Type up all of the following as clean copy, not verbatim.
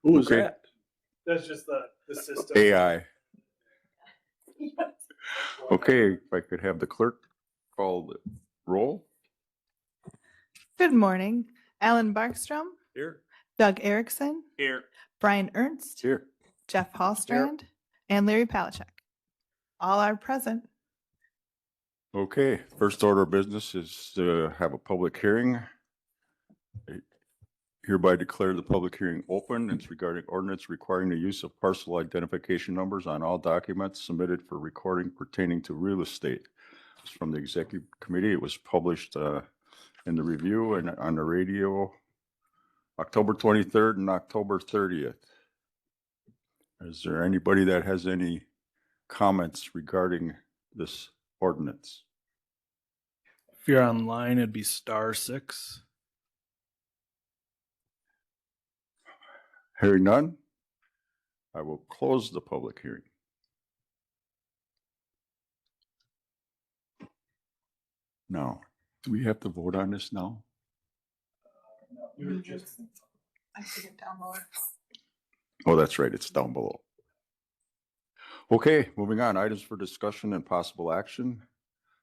Who is Okay. that? That's just the system. AI. Okay, if I could have the clerk call the roll. Good morning. Alan Barkstrom, Here. Doug Erickson, Here. Brian Ernst, Here. Jeff Hallstrand, and Larry Palachuk. All are present. Okay, first order of business is to have a public hearing. I hereby declare the public hearing open. It's regarding ordinance requiring the use of parcel identification numbers on all documents submitted for recording pertaining to real estate. It's from the executive committee. It was published in the review and on the radio October 23rd and October 30th. Is there anybody that has any comments regarding this ordinance? If you're online, it'd be *6. Hearing none, I will close the public hearing. Now, do we have to vote on this now? I see it down lower. Oh, that's right, it's down below. Okay, moving on, items for discussion and possible action.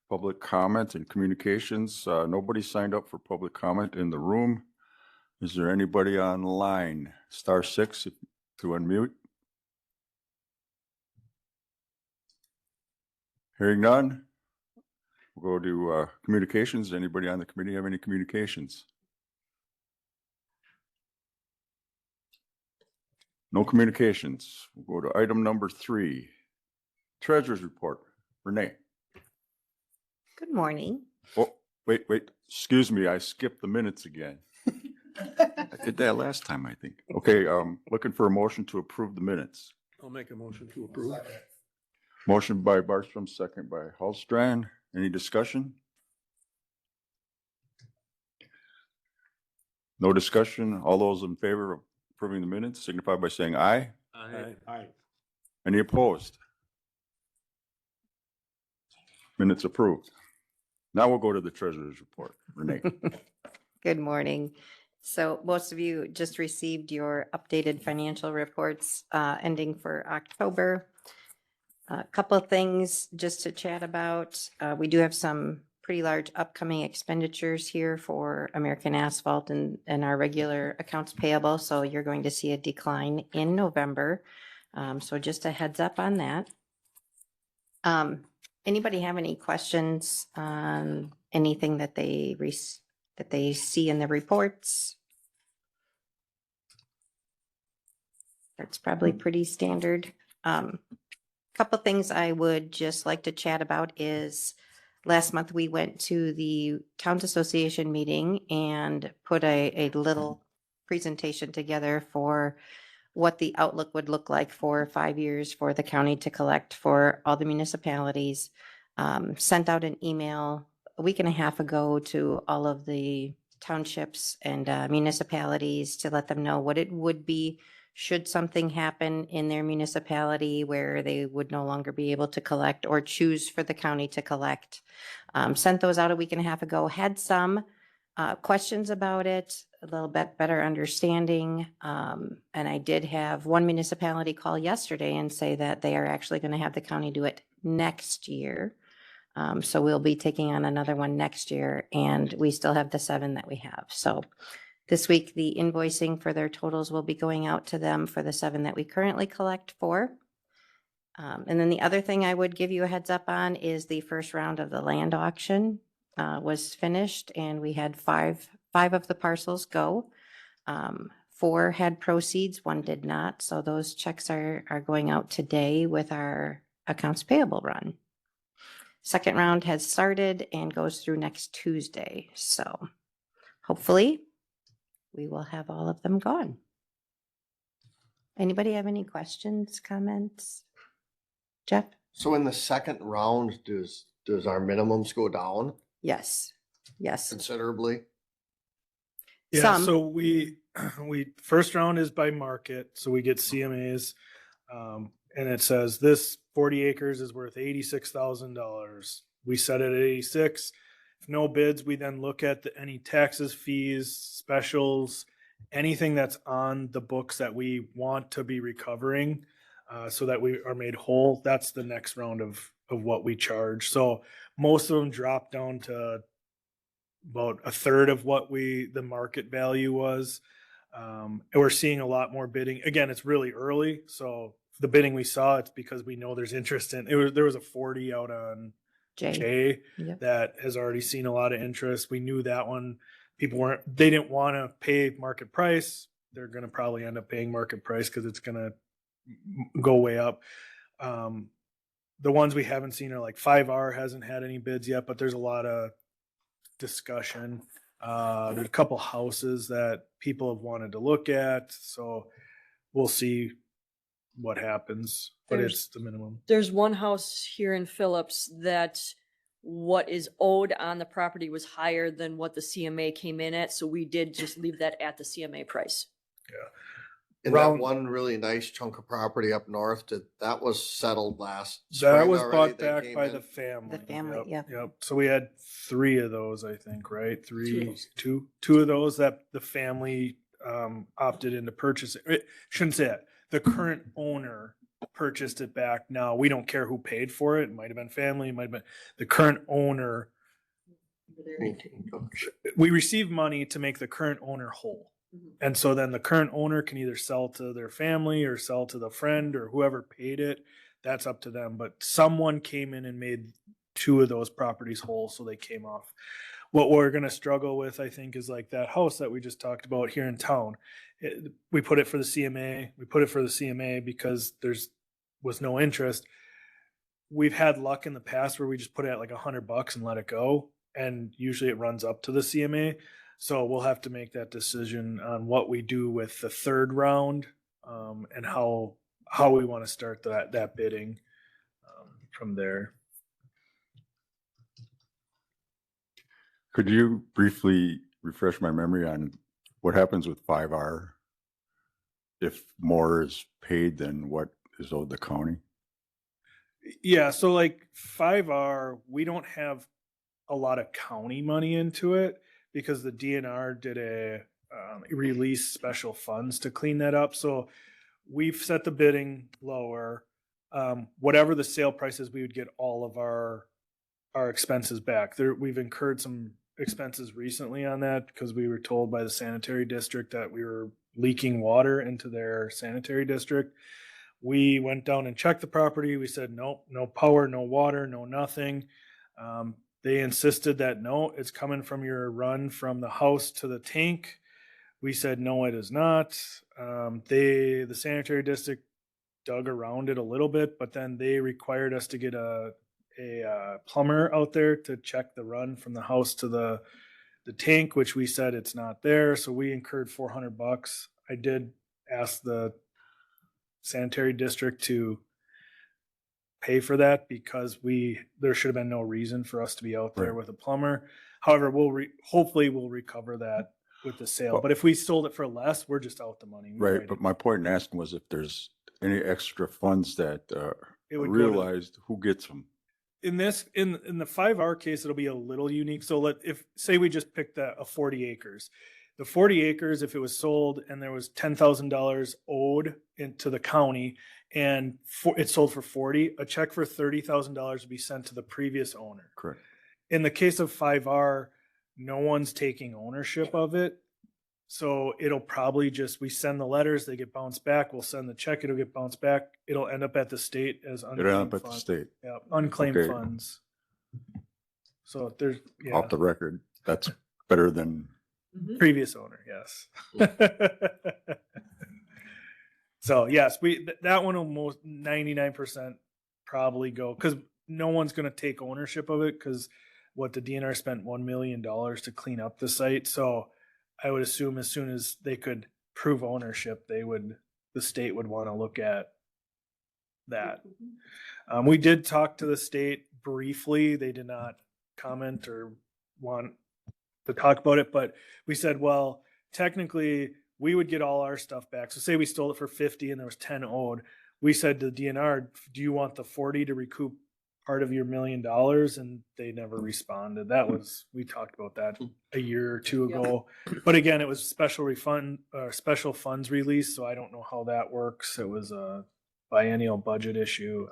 Public comment and communications. Nobody signed up for public comment in the room. Is there anybody online? *6 to unmute. Hearing none. We'll go to communications. Anybody on the committee have any communications? No communications. We'll go to item number 3. Treasurer's report. Renee. Good morning. Oh, wait. Excuse me. I skipped the minutes again. I did that last time, I think. Okay, looking for a motion to approve the minutes. I'll make a motion to approve. Motion by Barstrom, second by Hallstrand. Any discussion? No discussion. All those in favor of approving the minutes signify by saying aye. Aye. Any opposed? Minutes approved. Now we'll go to the treasurer's report. Renee. Good morning. So most of you just received your updated financial reports ending for October. A couple of things just to chat about. We do have some pretty large upcoming expenditures here for American Asphalt and our regular accounts payable. So you're going to see a decline in November. So just a heads up on that. Anybody have any questions on anything that they see in the reports? That's probably pretty standard. Couple things I would just like to chat about is last month we went to the Towns Association meeting and put a little presentation together for what the outlook would look like for 5 years for the county to collect for all the municipalities. Sent out an email a week and a half ago to all of the townships and municipalities to let them know what it would be should something happen in their municipality where they would no longer be able to collect or choose for the county to collect. Sent those out a week and a half ago, had some questions about it, a little bit better understanding. And I did have one municipality call yesterday and say that they are actually going to have the county do it next year. So we'll be taking on another one next year, and we still have the 7 that we have. So this week, the invoicing for their totals will be going out to them for the 7 that we currently collect for. And then the other thing I would give you a heads up on is the first round of the land auction was finished, and we had five of the parcels go. 4 had proceeds, 1 did not. So those checks are going out today with our accounts payable run. Second round has started and goes through next Tuesday. So hopefully we will have all of them gone. Anybody have any questions, comments? Jeff? So in the second round, does our minimums go down Yes. considerably? Yeah, Some. so we first round is by market, so we get CMAs, and it says this 40 acres is worth $86,000. We set it at 86. If no bids, we then look at any taxes, fees, specials, anything that's on the books that we want to be recovering, so that we are made whole, that's the next round of what we charge. So most of them drop down to about a third of what the market value was. And we're seeing a lot more bidding. Again, it's really early, so the bidding we saw, it's because we know there's interest in it. There was a 40 out on Jay. Jay Yep. that has already seen a lot of interest. We knew that one. They didn't want to pay market price. They're going to probably end up paying market price because it's going to go way up. The ones we haven't seen are like 5R hasn't had any bids yet, but there's a lot of discussion. There's a couple houses that people have wanted to look at, so we'll see what happens, but it's the minimum. There's one house here in Phillips that what is owed on the property was higher than what the CMA came in at, so we did just leave that at the CMA price. And Round- that one really nice chunk of property up north, that was settled last That spring was already. bought They back came by in. the family. The family, yep. Yep. So we had 3 of those, I think, right? Two of those that the family opted into purchasing. Shouldn't say that. The current owner purchased it back. Now we don't care who paid for it. It might have been family, it might have been the current owner. We receive money to make the current owner whole. And so then the current owner can either sell to their family or sell to the friend or whoever paid it. That's up to them. But someone came in and made 2 of those properties whole, so they came off. What we're going to struggle with, I think, is like that house that we just talked about here in town. We put it for the CMA. We put it for the CMA because was no interest. We've had luck in the past where we just put it at like $100 and let it go. And usually it runs up to the CMA. So we'll have to make that decision on what we do with the 3rd round, and how we want to start that bidding from there. Could you briefly refresh my memory on what happens with 5R? If more is paid than what is owed the county? Yeah, so like 5R, we don't have a lot of county money into it because the DNR did a release special funds to clean that up. So we've set the bidding lower. Whatever the sale price is, we would get all of our expenses back. We've incurred some expenses recently on that because we were told by the sanitary district that we were leaking water into their sanitary district. We went down and checked the property. We said, nope, no power, no water, no nothing. They insisted that no, it's coming from your run from the house to the tank. We said, no, it is not. The sanitary district dug around it a little bit, but then they required us to get a plumber out there to check the run from the house to the tank, which we said it's not there. So we incurred $400. I did ask the sanitary district to pay for that because there should have been no reason for us to be out there Right. with a plumber. However, hopefully we'll recover that with the sale. Well- But if we sold it for less, we're just out the money. We Right, already- but my point in asking was if there's any extra funds that It would go to- realized, who gets them? in the 5R case, it'll be a little unique. So say we just picked a 40 acres. The 40 acres, if it was sold and there was $10,000 owed into the county and it sold for 40, a check for $30,000 would be sent to the previous owner. Correct. In the case of 5R, no one's taking ownership of it. So it'll probably we send the letters, they get bounced back. We'll send the check, it'll get bounced back. It'll end up at the state as It unclaimed ended up at the funds. state, Yeah, unclaimed Okay. funds. So there's, yeah, off the record. That's better than, Mhm. previous owner, yes. So yes, that one will most 99% probably go because no one's going to take ownership of it because what the DNR spent $1 million to clean up the site. So I would assume as soon as they could prove ownership, the state would want to look at that. We did talk to the state briefly. They did not comment or want to talk about it, but we said, well, technically we would get all our stuff back. So say we stole it for 50 and there was 10 owed. We said to the DNR, do you want the 40 to recoup part of your $1 million, and they never responded. That was, we talked about that a year or two ago. But again, it was special funds release, so I don't know how that works. It was a biennial budget issue.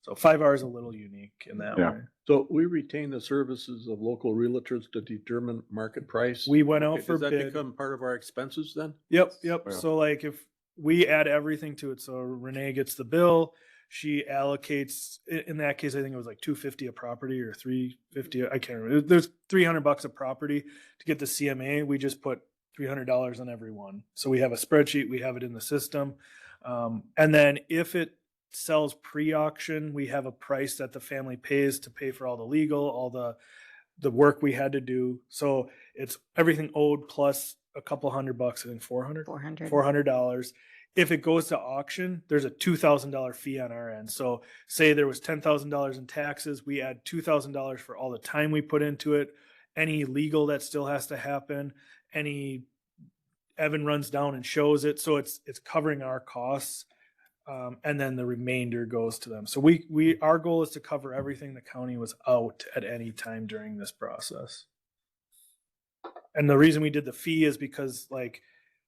So 5R is a little unique in that Yeah. way. So we retain the services of local realtors to determine market price. We went out Okay, for does that bid. become part of our expenses then? Yep. Yeah. So like if we add everything to it, so Renee gets the bill, she allocates, in that case, I think it was like $250 a property or $350. I can't remember. There's $300 a property to get the CMA. We just put $300 on every one. So we have a spreadsheet, we have it in the system. And then if it sells pre-auction, we have a price that the family pays to pay for all the legal, all the work we had to do. So it's everything owed plus a couple $100, I think 400. 400. $400. If it goes to auction, there's a $2,000 fee on our end. So say there was $10,000 in taxes, we add $2,000 for all the time we put into it, any legal that still has to happen, any Evan runs down and shows it. So it's covering our costs. And then the remainder goes to them. So our goal is to cover everything the county was out at any time during this process. And the reason we did the fee is because like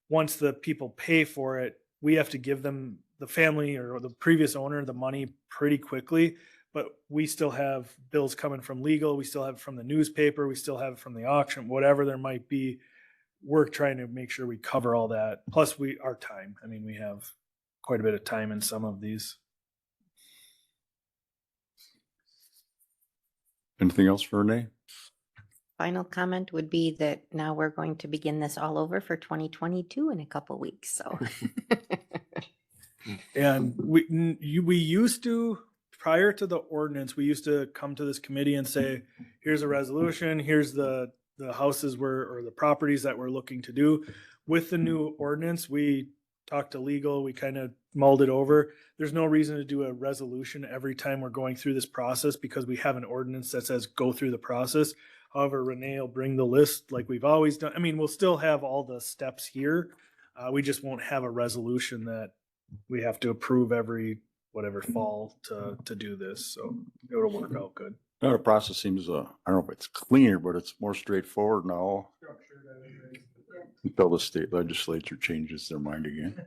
once the people pay for it, we have to give them, the family or the previous owner, the money pretty quickly. But we still have bills coming from legal, we still have it from the newspaper, we still have it from the auction, whatever there might be. We're trying to make sure we cover all that. Plus our time. I mean, we have quite a bit of time in some of these. Anything else for Renee? Final comment would be that now we're going to begin this all over for 2022 in a couple weeks. So And we used to, prior to the ordinance, we used to come to this committee and say, here's a resolution, here's the houses or the properties that we're looking to do. With the new ordinance, we talked to legal, we kind of mulled it over. There's no reason to do a resolution every time we're going through this process because we have an ordinance that says go through the process. However, Renee will bring the list like we've always done. I mean, we'll still have all the steps here. We just won't have a resolution that we have to approve every whatever fall to do this. So it'll work out good. No, the process seems, I don't know if it's cleaner, but it's more straightforward now until the state legislature changes their mind again.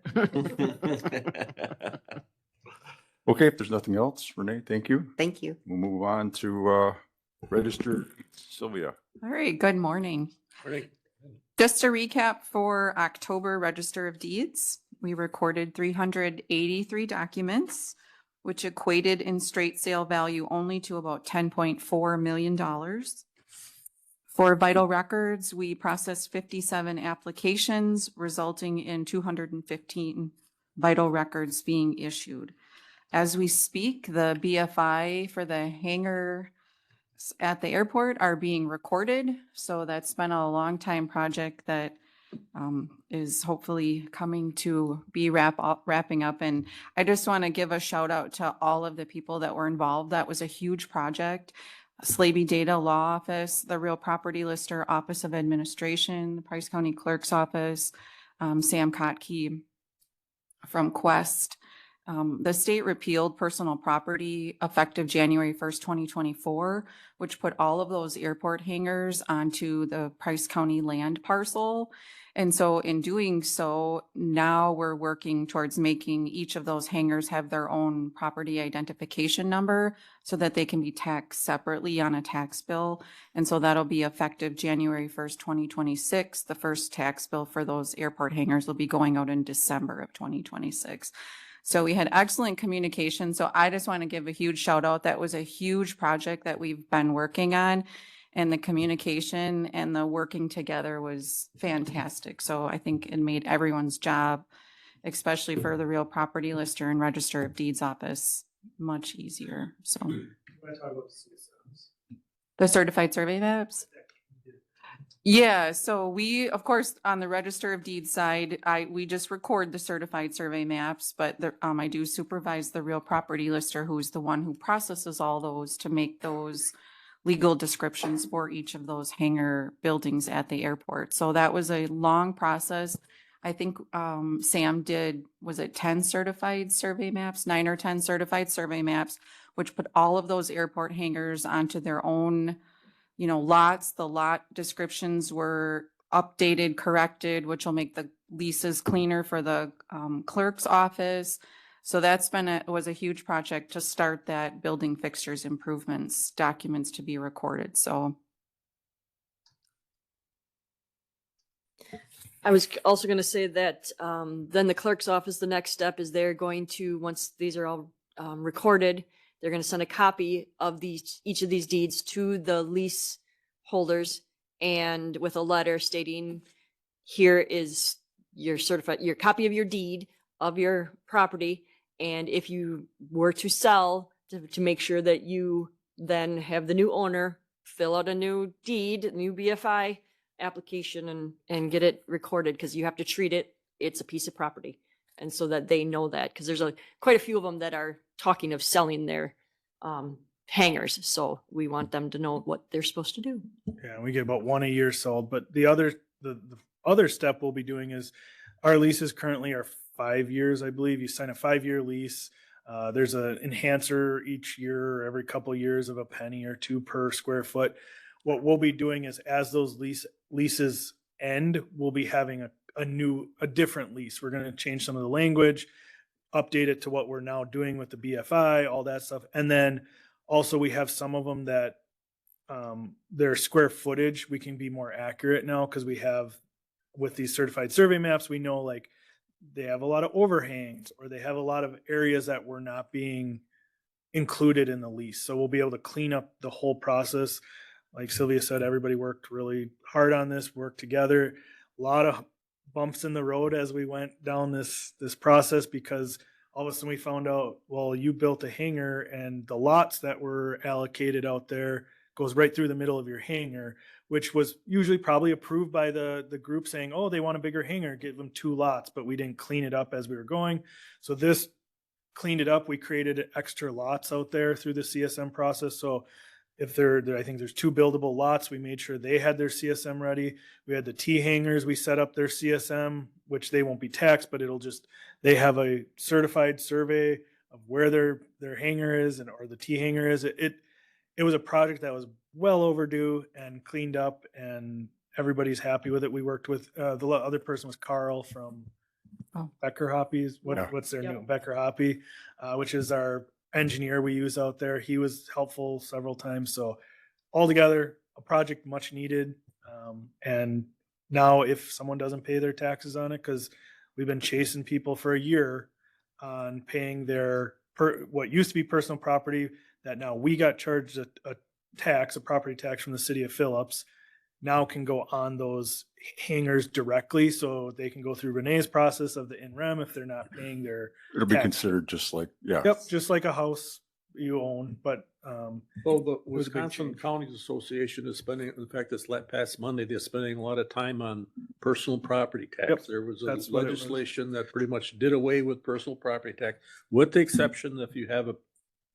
Okay, if there's nothing else, Renee, thank you. thank you. We'll move on to Register Sylvia. All right, good morning. Morning. Just a recap for October Register of Deeds. We recorded 383 documents, which equated in straight sale value only to about $10.4 million. For vital records, we processed 57 applications, resulting in 215 vital records being issued. As we speak, the BFI for the hangar at the airport are being recorded. So that's been a long time project that is hopefully coming to be wrapping up. And I just want to give a shout out to all of the people that were involved. That was a huge project. Slaby Data Law Office, the Real Property Lister Office of Administration, the Price County Clerk's Office, Sam Kotke from Quest. The state repealed personal property effective January 1st, 2024, which put all of those airport hangars onto the Price County land parcel. And so in doing so, now we're working towards making each of those hangars have their own property identification number so that they can be taxed separately on a tax bill. And so that'll be effective January 1st, 2026. The first tax bill for those airport hangars will be going out in December of 2026. So we had excellent communication. So I just want to give a huge shout out. That was a huge project that we've been working on, and the communication and the working together was fantastic. So I think it made everyone's job, especially for the Real Property Lister and Register of Deeds office, much easier. So the certified survey maps. Yeah, so we, of course, on the Register of Deeds side, we just record the certified survey maps, but I do supervise the Real Property Lister, who's the one who processes all those to make those legal descriptions for each of those hangar buildings at the airport. So that was a long process. I think Sam did, was it 10 certified survey maps, 9 or 10 certified survey maps. which put all of those airport hangars onto their own, lots. The lot descriptions were updated, corrected, which will make the leases cleaner for the clerk's office. So that's was a huge project to start that building fixtures improvements documents to be recorded. So I was also going to say that then the clerk's office, the next step is they're going to, once these are all recorded, they're going to send a copy of each of these deeds to the lease holders and with a letter stating, here is your copy of your deed of your property. And if you were to sell, to make sure that you then have the new owner fill out a new deed, a new BFI application and get it recorded, because you have to treat it's a piece of property. And so that they know that, because there's quite a few of them that are talking of selling their hangars. So we want them to know what they're supposed to do. Yeah, we get about one a year sold, but the other step we'll be doing is our leases currently are 5 years, I believe. You sign a 5-year lease. There's an enhancer each year or every couple of years of a penny or two per square foot. What we'll be doing is, as those leases end, we'll be having a different lease. We're going to change some of the language, update it to what we're now doing with the BFI, all that stuff. And then also we have some of them that their square footage, we can be more accurate now, because we have, with these certified survey maps, we know like they have a lot of overhangs or they have a lot of areas that were not being included in the lease. So we'll be able to clean up the whole process. Like Sylvia said, everybody worked really hard on this, worked together. A lot of bumps in the road as we went down this process, because all of a sudden we found out, well, you built a hangar and the lots that were allocated out there goes right through the middle of your hangar, which was usually probably approved by the group saying, oh, they want a bigger hangar, give them 2 lots, but we didn't clean it up as we were going. So this cleaned it up. We created extra lots out there through the CSM process. So if I think there's 2 buildable lots, we made sure they had their CSM ready. We had the T hangars, we set up their CSM, which they won't be taxed, but they have a certified survey of where their hangar is or the T hangar is. It was a project that was well overdue and cleaned up, and everybody's happy with it. We worked with the other person was Carl from Becker Hoppies. What's their name? Becker Hoppy, which is our engineer we use out there. He was helpful several times. So altogether, a project much needed. And now if someone doesn't pay their taxes on it, because we've been chasing people for a year on paying their what used to be personal property, that now we got charged a property tax from the city of Phillips, now can go on those hangars directly. So they can go through Renee's process of the in-rem if they're not paying their It'll be tax. considered just like, yeah. Yep, just like a house you own, but Well, the was a big Wisconsin change. Counties Association is spending, in fact, this past Monday, they're spending a lot of time on personal property tax. Yep, There was that's a what it was. legislation that pretty much did away with personal property tax, with the exception if you have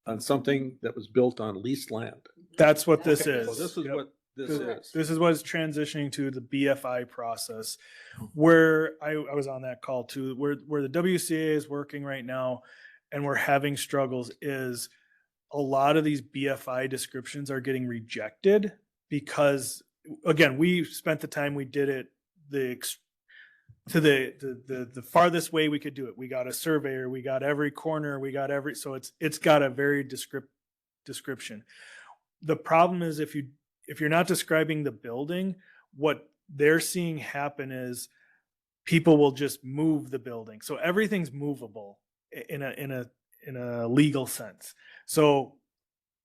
on something that was built on leased land. that's what this Okay, so is. this is Yep. what this is. This is what is transitioning to the BFI process, where I was on that call too, where the WCA is working right now and we're having struggles is a lot of these BFI descriptions are getting rejected because, again, we spent the time we did it the farthest way we could do it. We got a surveyor, we got every corner, so it's got a very description. The problem is if you're not describing the building, what they're seeing happen is people will just move the building. So everything's movable in a legal sense. So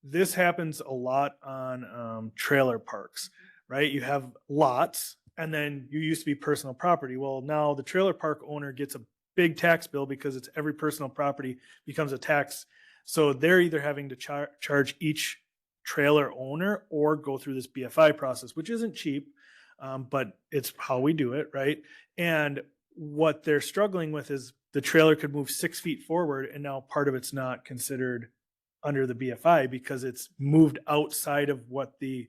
this happens a lot on trailer parks, right? You have lots, and then you used to be personal property. Well, now the trailer park owner gets a big tax bill because it's every personal property becomes a tax. So they're either having to charge each trailer owner or go through this BFI process, which isn't cheap, but it's how we do it, right? And what they're struggling with is the trailer could move 6 feet forward, and now part of it's not considered under the BFI because it's moved outside of what the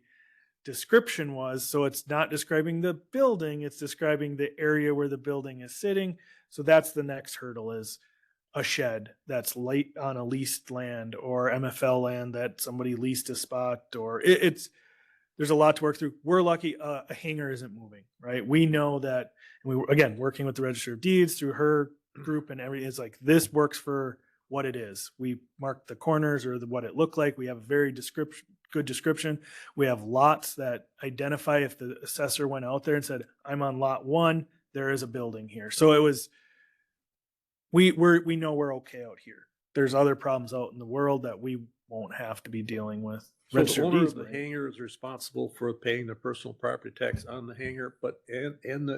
description was. So it's not describing the building, it's describing the area where the building is sitting. So that's the next hurdle is a shed that's late on a leased land or MFL land that somebody leased a spot, or it's, there's a lot to work through. We're lucky a hangar isn't moving, right? We know that, and we were, again, working with the Register of Deeds through her group and everything. It's like, this works for what it is. We marked the corners or what it looked like. We have a very good description. We have lots that identify if the assessor went out there and said, I'm on lot 1, there is a building here. So it was, we know we're okay out here. There's other problems out in the world that we won't have to be dealing with. So the Register of owner Deeds of the might. hangar is responsible for paying the personal property tax on the hangar, but and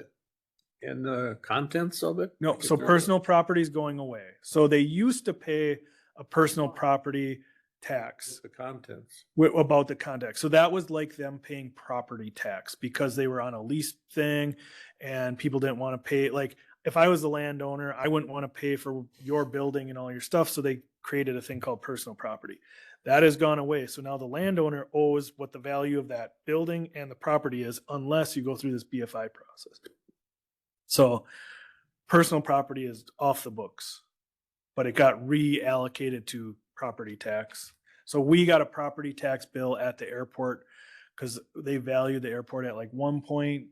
the contents of it? No, so personal property is going away. So they used to pay a personal property tax The contents. about the context. So that was like them paying property tax because they were on a lease thing and people didn't want to pay. Like if I was the landowner, I wouldn't want to pay for your building and all your stuff. So they created a thing called personal property. That has gone away. So now the landowner owes what the value of that building and the property is unless you go through this BFI process. So personal property is off the books, but it got reallocated to property tax. So we got a property tax bill at the airport because they value the airport at like $1.2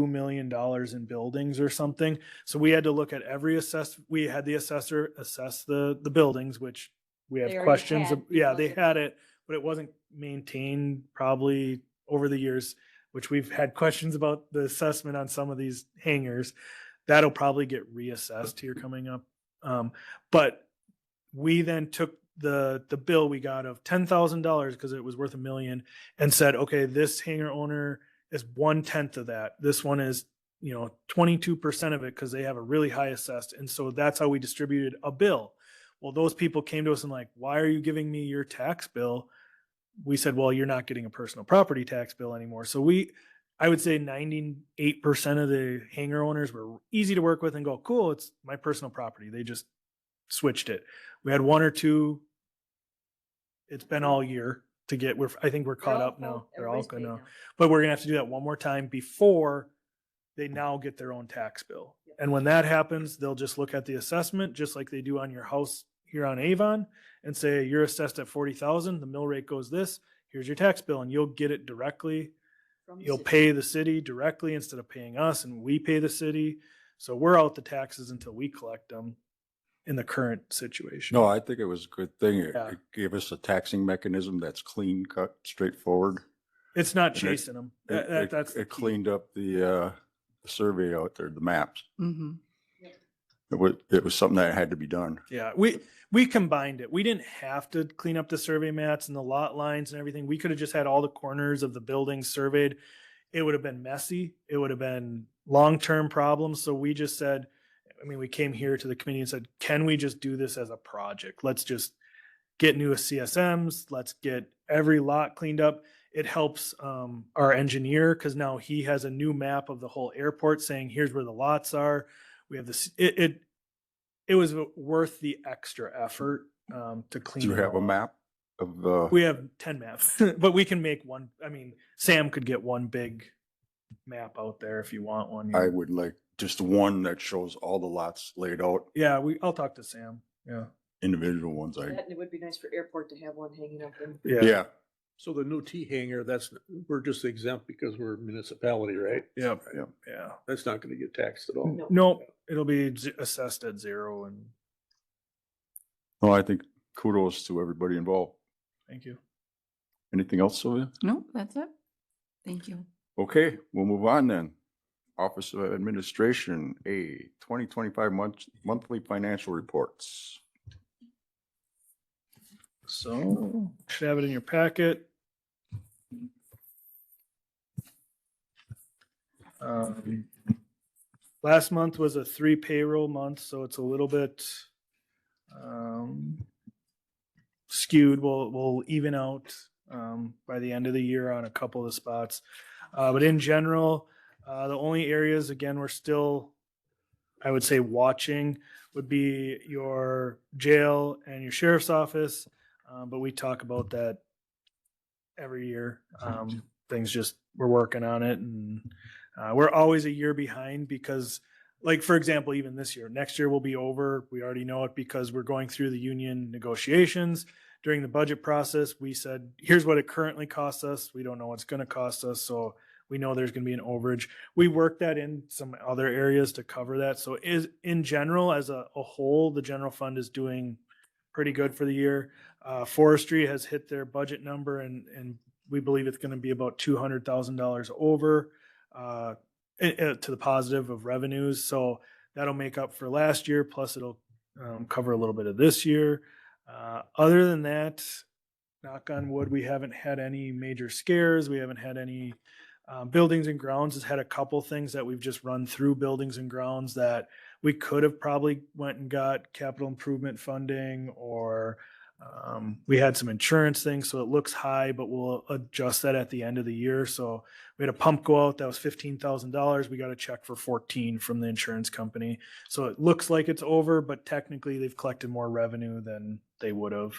million in buildings or something. So we had to look at every we had the assessor assess the buildings, which we have They already questions. had Yeah, because they of- had it, but it wasn't maintained probably over the years, which we've had questions about the assessment on some of these hangars. That'll probably get reassessed here coming up. But we then took the bill we got of $10,000 because it was worth $1 million and said, okay, this hangar owner is 1/10 of that. This one is, 22% of it because they have a really high assessed. And so that's how we distributed a bill. Well, those people came to us and like, why are you giving me your tax bill? We said, well, you're not getting a personal property tax bill anymore. So I would say 98% of the hangar owners were easy to work with and go, cool, it's my personal property. They just switched it. We had one or two. It's been all year to get, I think we're caught up now. They're all good now. But we're gonna have to do that one more time before they now get their own tax bill. And when that happens, they'll just look at the assessment, just like they do on your house here on Avon, and say, you're assessed at 40,000, the mill rate goes this, here's your tax bill, and you'll get it directly. You'll pay the city directly instead of paying us, and we pay the city. So we're out the taxes until we collect them in the current situation. No, I think it was a good thing. It Yeah. it gave us a taxing mechanism that's clean cut, straightforward. It's not And it- chasing them. That's the It key. cleaned up the survey out there, the maps. Mhm. It was something that had to be done. Yeah, we combined it. We didn't have to clean up the survey mats and the lot lines and everything. We could have just had all the corners of the buildings surveyed. It would have been messy. It would have been long-term problems. So we just said, we came here to the committee and said, can we just do this as a project? Let's just get new CSMs. Let's get every lot cleaned up. It helps our engineer because now he has a new map of the whole airport saying, here's where the lots are. We have this, it was worth the extra effort to clean. Do you it have a all up. map of, We have 10 maps, but we can make one. Sam could get one big map out there if you want one. I would like just one that shows all the lots laid out, Yeah, I'll talk to Sam. Yeah. individual ones. It would be nice for airport to have one hanging up in. Yeah, So the new T hangar, we're just exempt because we're a municipality, right? Yep. Yeah. Yeah. That's not gonna get taxed at all. No. No, it'll be assessed at 0 and well, I think kudos to everybody involved. thank you. Anything else, Sylvia? No, that's it. Thank you. Okay, we'll move on then. Office of Administration, 2025 monthly financial reports. So should have it in your packet. Last month was a 3 payroll month, so it's a little bit skewed. We'll even out by the end of the year on a couple of the spots. But in general, the only areas, again, we're still, I would say, watching would be your jail and your sheriff's office. But we talk about that every year. Things just, we're working on it, and we're always a year behind because like, for example, even this year, next year will be over. We already know it because we're going through the union negotiations. During the budget process, we said, here's what it currently costs us. We don't know what's going to cost us. So we know there's going to be an overage. We worked that in some other areas to cover that. So in general, as a whole, the general fund is doing pretty good for the year. Forestry has hit their budget number and we believe it's going to be about $200,000 over to the positive of revenues. So that'll make up for last year. Plus it'll cover a little bit of this year. Other than that, knock on wood, we haven't had any major scares. We haven't had any buildings and grounds has had a couple things that we've just run through buildings and grounds that we could have probably went and got capital improvement funding, or we had some insurance things. So it looks high, but we'll adjust that at the end of the year. So we had a pump go out that was $15,000. We got a check for 14 from the insurance company. So it looks like it's over, but technically they've collected more revenue than they would have.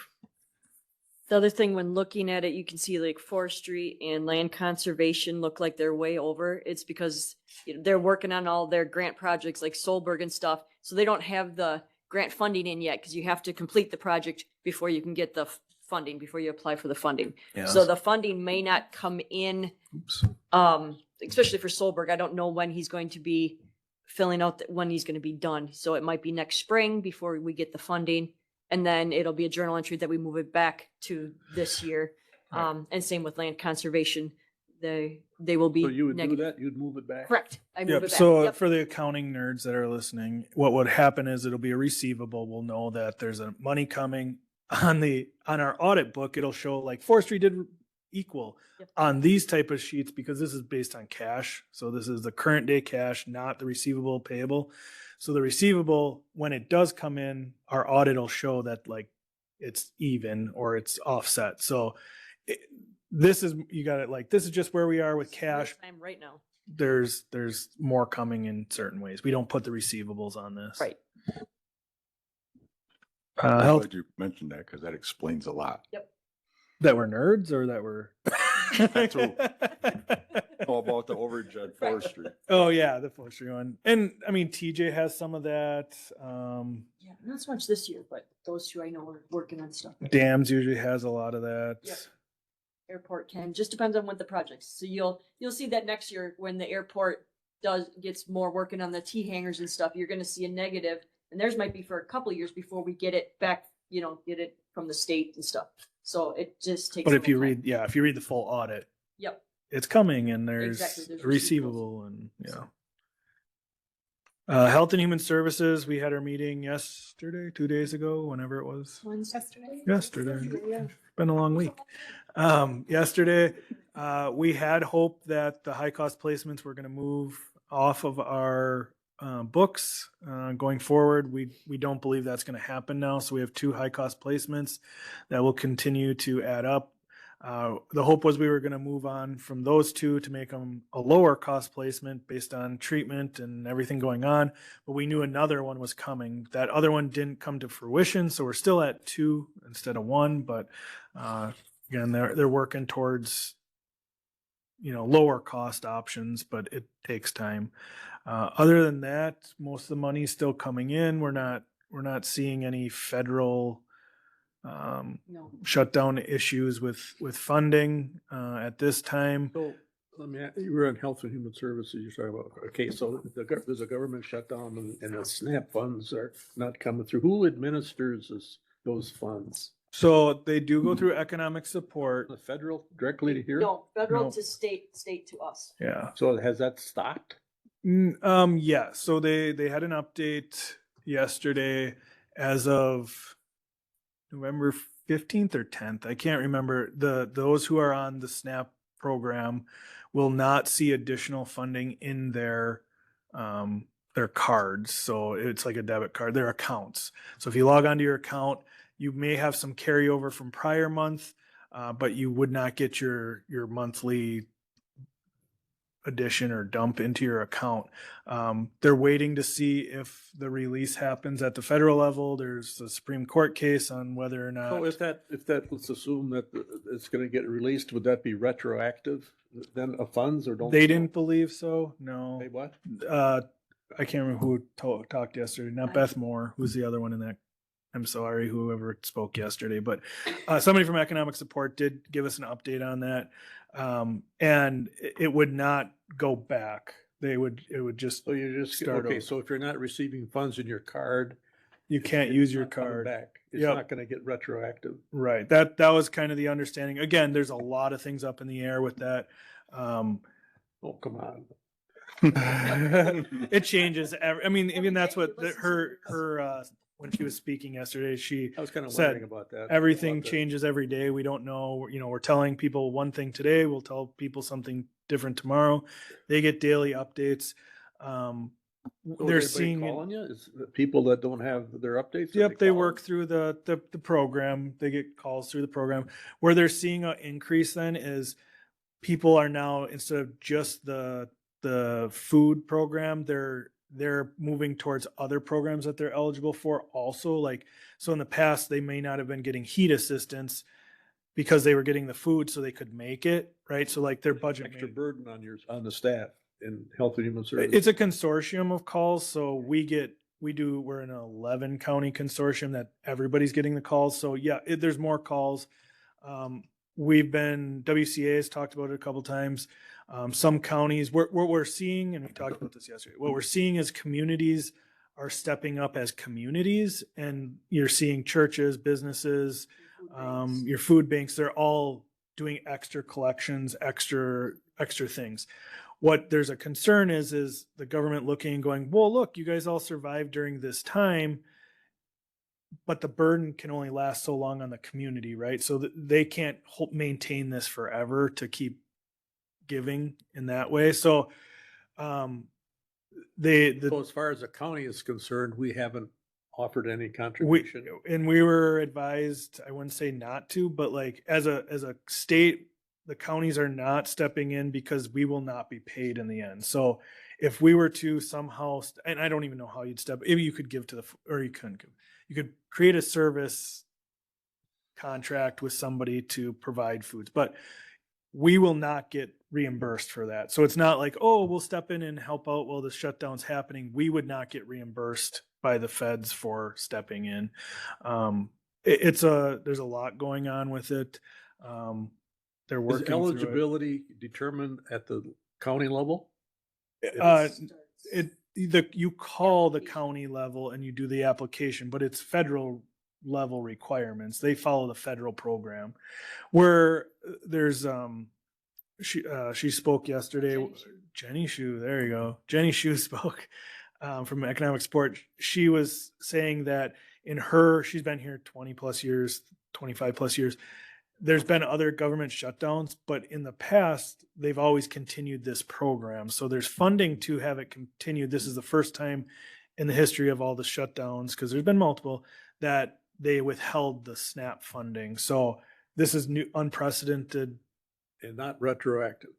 The other thing, when looking at it, you can see like forestry and land conservation look like they're way over. It's because they're working on all their grant projects like Solberg and stuff. So they don't have the grant funding in yet because you have to complete the project before you can get the funding, before you apply for the funding. So the funding may not come in, especially for Solberg. I don't know when he's going to be filling out, when he's going to be done. So it might be next spring before we get the funding. And then it'll be a journal entry that we move it back to this year. And same with land conservation. They will be. So you would do negative. that? You'd move it back? Correct. I move Yep. it back. So Yep. for the accounting nerds that are listening, what would happen is it'll be a receivable. We'll know that there's a money coming on our audit book. It'll show like forestry did equal Yep. on these type of sheets because this is based on cash. So this is the current day cash, not the receivable payable. So the receivable, when it does come in, our audit will show that like it's even or it's offset. So this is, you got it, like, this is just where we are with cash. Time right now. There's more coming in certain ways. We don't put the receivables on this. Right. I'm Health, glad you mentioned that because that explains a lot. that we're nerds or that we're. That too. How about the overage on forestry? Oh yeah, the forestry one. And I mean, TJ has some of that. Yeah, not so much this year, but those two I know are working on stuff. Dams usually has a lot of that. Yep. Airport can, just depends on what the projects. So you'll see that next year when the airport gets more working on the T hangars and stuff, you're gonna see a negative. And theirs might be for a couple of years before we get it back, get it from the state and stuff. So it just takes. But a if you little time. read, if you read the full audit, Yep. it's coming and there's Exactly, there's a receivable and Health and Human Services, we had our meeting yesterday, 2 days ago, whenever it was. Yesterday. Yeah. Been a long week. Yesterday, we had hoped that the high cost placements were going to move off of our books going forward. We don't believe that's going to happen now. So we have 2 high cost placements that will continue to add up. The hope was we were going to move on from those 2 to make them a lower cost placement based on treatment and everything going on. But we knew another one was coming. That other one didn't come to fruition. So we're still at 2 instead of 1. But again, they're working towards, lower cost options, but it takes time. Other than that, most of the money is still coming in. We're not seeing any federal No. shutdown issues with funding at this time. So, you were on Health and Human Services, you're talking about, okay, so there's a government shutdown and the SNAP funds are not coming through. Who administers those funds? So they do go through economic support. The federal directly to here? No, federal No. to state to us. Yeah. So has that stopped? Yeah. So they had an update yesterday as of November 15th or 10th. I can't remember. Those who are on the SNAP program will not see additional funding in their cards. So it's like a debit card, their accounts. So if you log onto your account, you may have some carryover from prior month, but you would not get your monthly addition or dump into your account. They're waiting to see if the release happens at the federal level. There's a Supreme Court case on whether or not. So if that, let's assume that it's gonna get released, would that be retroactive then of funds or don't? They didn't believe so. No. Say what? I can't remember who talked yesterday, not Beth Moore, who's the other one in that. I'm sorry, whoever spoke yesterday, but somebody from economic support did give us an update on that. And it would not go back. It would just, So you just, Start okay, over. so if you're not receiving funds in your card. you can't it's use your not coming card. Back. It's Yep. not gonna get retroactive. Right. That was kind of the understanding. Again, there's a lot of things up in the air with that. Oh, come on. It changes. I mean, even that's what her when she was speaking yesterday, she I was kind of said wondering about that. everything about the- changes every day. We don't know, we're telling people one thing today, we'll tell people something different tomorrow. They get daily updates. So is They're anybody seeing, calling you? Is it people that don't have their updates? yep, they call? work through the program. They get calls through the program. Where they're seeing an increase then is people are now, instead of just the food program, they're moving towards other programs that they're eligible for also. Like, so in the past, they may not have been getting heat assistance because they were getting the food so they could make it, right? So like their budget. Extra burden on the staff in Health and Human Services. It's a consortium of calls, so we're in an 11 county consortium that everybody's getting the calls. So yeah, there's more calls. WCA has talked about it a couple times. Some counties, what we're seeing, and we talked about this yesterday, what we're seeing is communities are stepping up as communities, and you're seeing churches, businesses, your food banks, they're all doing extra collections, extra things. What there's a concern is the government looking and going, well, look, you guys all survived during this time, but the burden can only last so long on the community, right? So they can't maintain this forever to keep giving in that way. So, So as far as the county is concerned, we haven't offered any contribution. we were advised, I wouldn't say not to, but like as a state, the counties are not stepping in because we will not be paid in the end. So if we were to somehow, and I don't even know how you'd step, maybe you could give to or you couldn't give, you could create a service contract with somebody to provide foods, but we will not get reimbursed for that. So it's not like, oh, we'll step in and help out while the shutdown's happening. We would not get reimbursed by the feds for stepping in. There's a lot going on with it. They're Is working through it. eligibility determined at the county level? You call the county level and you do the application, but it's federal level requirements. They follow the federal program. Where there's she spoke yesterday. Jenny Shu, there you go. Jenny Shu spoke from Economic Support. She was saying that she's been here 20 plus years, 25 plus years. There's been other government shutdowns, but in the past, they've always continued this program. So there's funding to have it continued. This is the first time in the history of all the shutdowns, because there's been multiple, that they withheld the SNAP funding. So this is new, unprecedented. And not retroactive,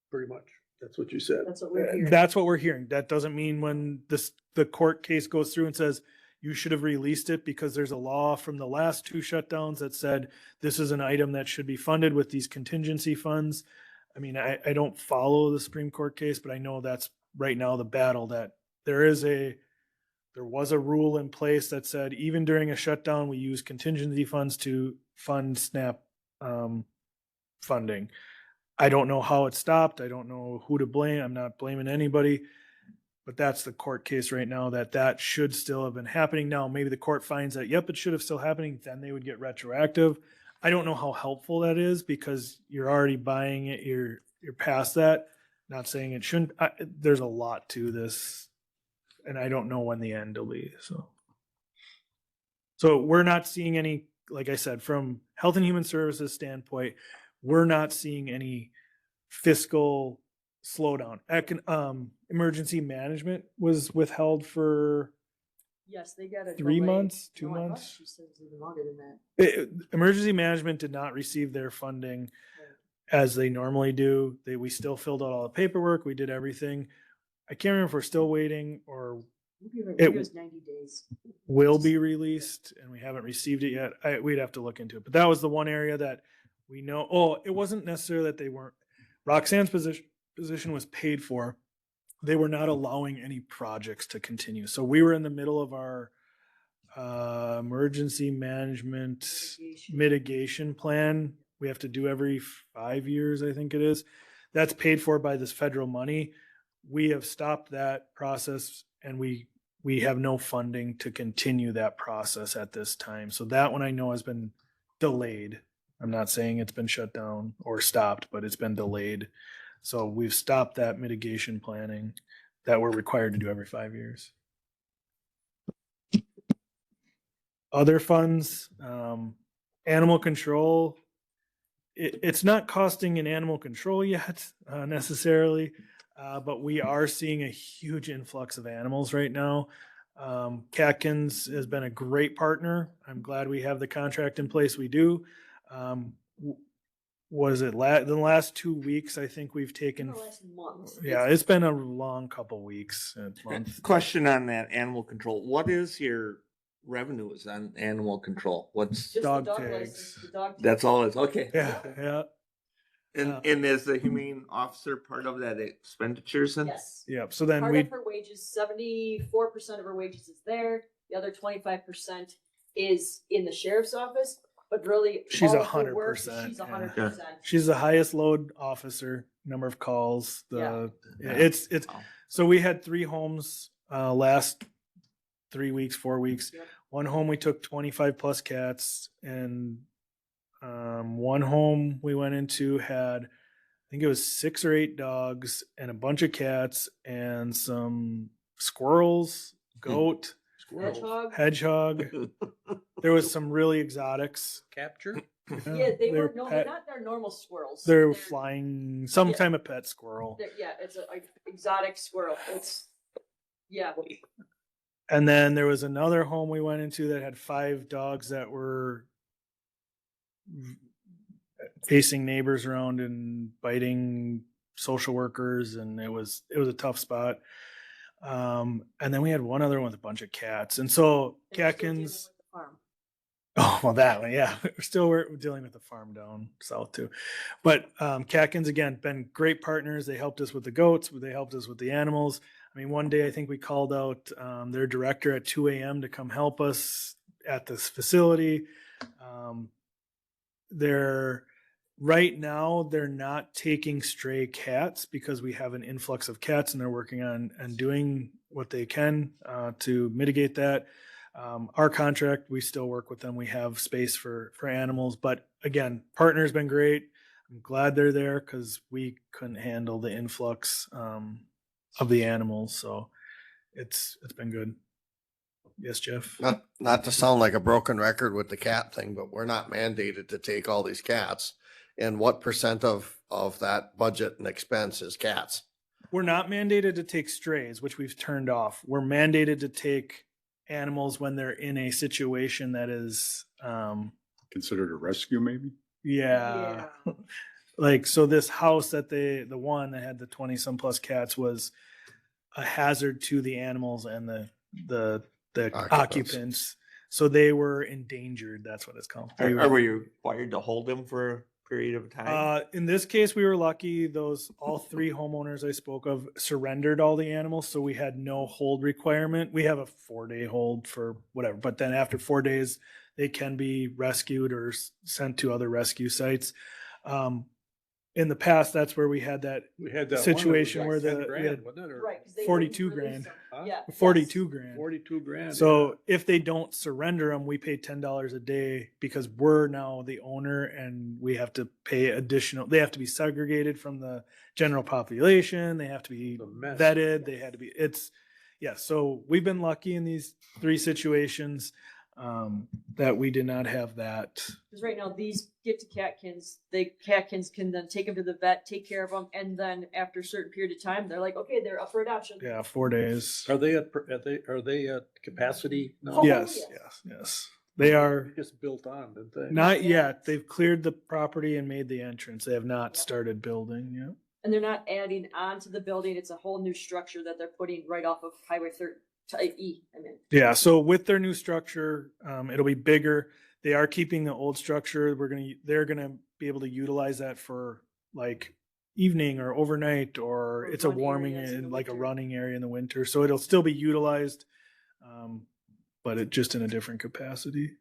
pretty much. That's what you said. That's what we're hearing. That's what we're hearing. That doesn't mean when the court case goes through and says you should have released it, because there's a law from the last two shutdowns that said this is an item that should be funded with these contingency funds. I mean, I don't follow the Supreme Court case, but I know that's right now the battle, that there was a rule in place that said even during a shutdown, we use contingency funds to fund SNAP funding. I don't know how it stopped. I don't know who to blame. I'm not blaming anybody, but that's the court case right now, that should still have been happening. Now, maybe the court finds that, yep, it should have still happening. Then they would get retroactive. I don't know how helpful that is, because you're already buying it. You're past that. Not saying it shouldn't. There's a lot to this, and I don't know when the end will be. So we're not seeing any, like I said, from Health and Human Services standpoint, we're not seeing any fiscal slowdown. Emergency management was withheld for Yes, they got a 3 delay. months, 2 No, I thought months. she said it was even longer than that. Emergency management did not receive their funding as they normally do. We still filled out all the paperwork. We did everything. I can't remember if we're still waiting or It was 90 days. will be released, and we haven't received it yet. We'd have to look into it. But that was the one area that we know. Oh, it wasn't necessarily that they weren't. Roxanne's position was paid for. they were not allowing any projects to continue. So we were in the middle of our emergency management mitigation plan. We have to do every 5 years, I think it is. That's paid for by this federal money. We have stopped that process, and we have no funding to continue that process at this time. So that one I know has been delayed. I'm not saying it's been shut down or stopped, but it's been delayed. So we've stopped that mitigation planning that we're required to do every 5 years. Other funds, animal control. It's not costing in animal control yet necessarily, but we are seeing a huge influx of animals right now. Catkins has been a great partner. I'm glad we have the contract in place. We do. Was it in the last 2 weeks? I think we've taken. Last month. Yeah, it's been a long couple weeks. Month. Question on that animal control. What is your revenues on animal control? What's, Just the Dog dog tags. license, the dog that's tags. all it's, okay. Yeah, yeah, And is the humane officer part of that expenditures then? Yes. yeah. So then Part we. of her wages, 74% of her wages is there. The other 25% is in the sheriff's office. But really, She's all of her work, 100%, She's yeah. 100%. She's the highest load officer, number of calls. Yeah. It's Wow. so we had 3 homes last 3 weeks, 4 weeks. Yep. One home we took 25 plus cats, and one home we went into had, I think it was 6 or 8 dogs and a bunch of cats and some squirrels, goat, hedgehog. There was some really exotics. Capture? Yeah, they They're were no, pet- they're not their normal squirrels. They're flying, some Yeah. kind of pet squirrel. Yeah, it's a exotic squirrel. It's yeah. And then there was another home we went into that had 5 dogs that were facing neighbors around and biting social workers, and it was a tough spot. And then we had one other one with a bunch of cats. And so And we're still dealing Catkins. with the farm. Oh, well, that one, yeah. We're dealing with the farm down south too. But Catkins, again, been great partners. They helped us with the goats, they helped us with the animals. I mean, one day I think we called out their director at 2 a.m. to come help us at this facility. Right now, they're not taking stray cats because we have an influx of cats, and they're working on and doing what they can to mitigate that. Our contract, we still work with them. We have space for animals, but again, partner's been great. I'm glad they're there because we couldn't handle the influx of the animals. So it's been good. Yes, Jeff. Not to sound like a broken record with the cat thing, but we're not mandated to take all these cats. And what % of that budget and expense is cats? We're not mandated to take strays, which we've turned off. We're mandated to take animals when they're in a situation that is, Considered a rescue, maybe? yeah. Like, so this house that the one that had the 20 some plus cats was a hazard to the animals and the occupants. So they were endangered. That's what it's called. Are we required to hold them for a period of time? In this case, we were lucky. All 3 homeowners I spoke of surrendered all the animals, so we had no hold requirement. We have a 4-day hold for whatever, but then after 4 days, they can be rescued or sent to other rescue sites. In the past, that's where we had that We had that one that was situation like where 10 we grand, had wasn't it, or Right. 'Cause they 42 wouldn't release grand. them. Huh? Yeah. 42 grand. 42 grand. So if they don't surrender them, we pay $10 a day because we're now the owner, and we have to pay additional. They have to be segregated from the general population. They have to be It's a mess. vetted. They had to be. So we've been lucky in these 3 situations that we did not have that. Because right now these get to Catkins, Catkins can then take them to the vet, take care of them, and then after a certain period of time, they're like, okay, they're up for adoption. Yeah, 4 days. Are they at capacity? No. Oh, Yes, yes. They are Just built on, didn't they? not yet. They've cleared the property and made the entrance. They have not started building yet. And they're not adding on to the building. It's a whole new structure that they're putting right off of Highway 30, E. I mean, Yeah, so with their new structure, it'll be bigger. They are keeping the old structure. They're gonna be able to utilize that for like evening or overnight, or it's a run warming areas in the and like a winter. running area in the winter. So it'll still be utilized, but it just in a different capacity.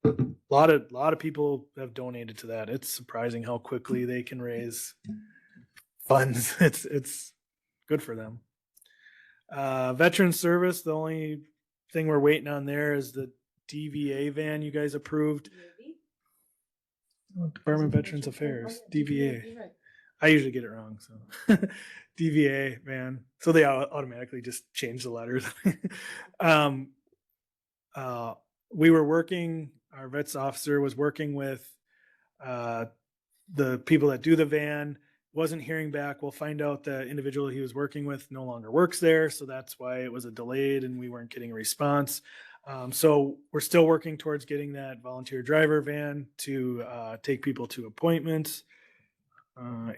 A lot of people have donated to that. It's surprising how quickly they can raise funds. It's good for them. Veteran service, the only thing we're waiting on there is the DVA van you guys approved. Department of Veterans Affairs, DVA. I usually get it wrong, so DVA van. So they automatically just change the letters. We were working. Our vets officer was working with the people that do the van. Wasn't hearing back. We'll find out the individual he was working with no longer works there, so that's why it was a delayed and we weren't getting a response. So we're still working towards getting that volunteer driver van to take people to appointments.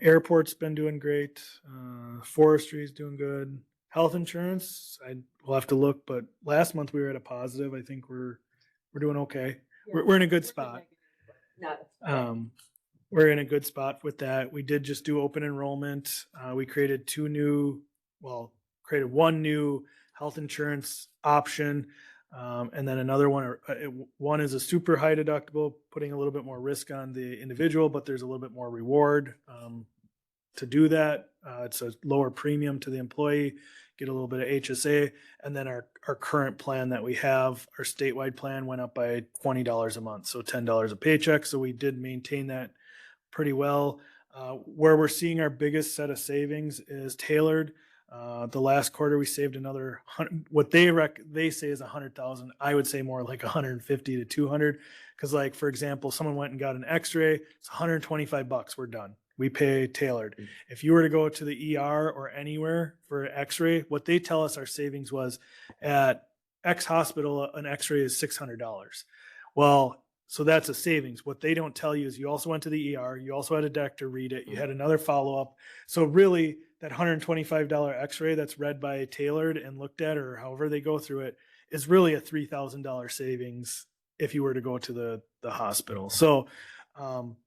Airport's been doing great. Forestry is doing good. Health insurance, we'll have to look, but last month we were at a positive. I think we're doing okay. We're in a good spot. We're in a good spot with that. We did just do open enrollment. We created created one new health insurance option. And then another one, one is a super high deductible, putting a little bit more risk on the individual, but there's a little bit more reward to do that. It's a lower premium to the employee, get a little bit of HSA. And then our current plan that we have, our statewide plan went up by $20 a month, so $10 a paycheck. So we did maintain that pretty well. Where we're seeing our biggest set of savings is tailored. The last quarter we saved another what they say is 100,000. I would say more like 150 to 200. Cause like, for example, someone went and got an x-ray. It's $125. We're done. We pay tailored. If you were to go to the ER or anywhere for an x-ray, what they tell us our savings was at X hospital, an x-ray is $600. Well, so that's a savings. What they don't tell you is you also went to the ER, you also had a doctor read it, you had another follow-up. So really that $125 x-ray that's read by tailored and looked at, or however they go through it, is really a $3,000 savings if you were to go to the hospital. So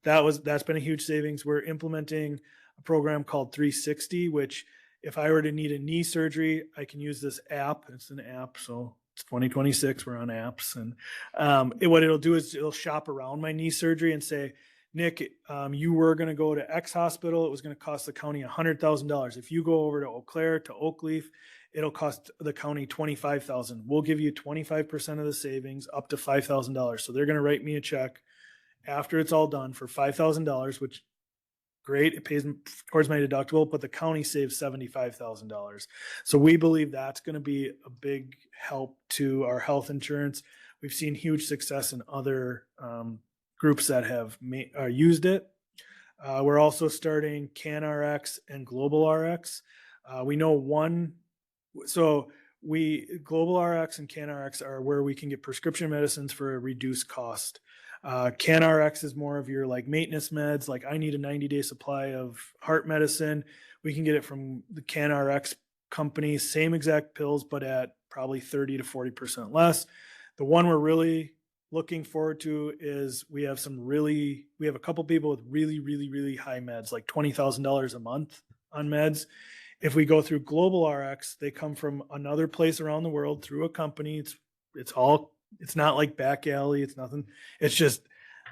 that's been a huge savings. We're implementing a program called 360, which if I were to need a knee surgery, I can use this app. It's an app, so it's 2026. We're on apps, and what it'll do is it'll shop around my knee surgery and say, Nick, you were going to go to X hospital. It was going to cost the county $100,000. If you go over to Eau Claire, to Oakleaf, it'll cost the county $25,000. We'll give you 25% of the savings, up to $5,000. So they're going to write me a check after it's all done for $5,000, which great. It pays towards my deductible, but the county saves $75,000. So we believe that's going to be a big help to our health insurance. We've seen huge success in other groups that have used it. We're also starting CanRx and GlobalRx. We know GlobalRx and CanRx are where we can get prescription medicines for a reduced cost. CanRx is more of your like maintenance meds. Like I need a 90-day supply of heart medicine. We can get it from the CanRx company, same exact pills, but at probably 30 to 40% less. The one we're really looking forward to is we have a couple people with really, really, really high meds, like $20,000 a month on meds. If we go through GlobalRx, they come from another place around the world through a company. It's not like back alley. It's nothing. It's just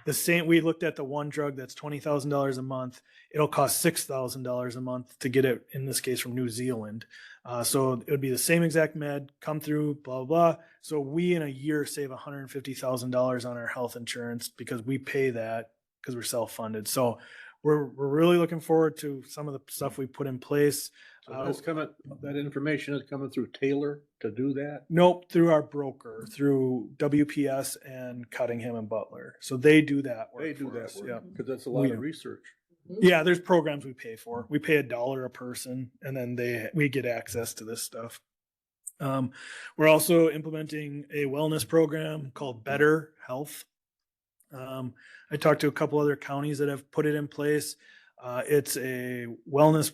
the same. We looked at the one drug that's $20,000 a month. It'll cost $6,000 a month to get it, in this case, from New Zealand. So it would be the same exact med, come through, blah, blah, blah. So we in a year save $150,000 on our health insurance because we pay that because we're self-funded. So we're really looking forward to some of the stuff we put in place. So that information is coming through Taylor to do that? Nope, through our broker, through WPS and Cuttingham and Butler. So they do that work. They do for that us, work, yeah. because that's a lot of research. Yeah, there's programs we pay for. We pay $1 a person, and then we get access to this stuff. We're also implementing a wellness program called Better Health. I talked to a couple other counties that have put it in place. It's a wellness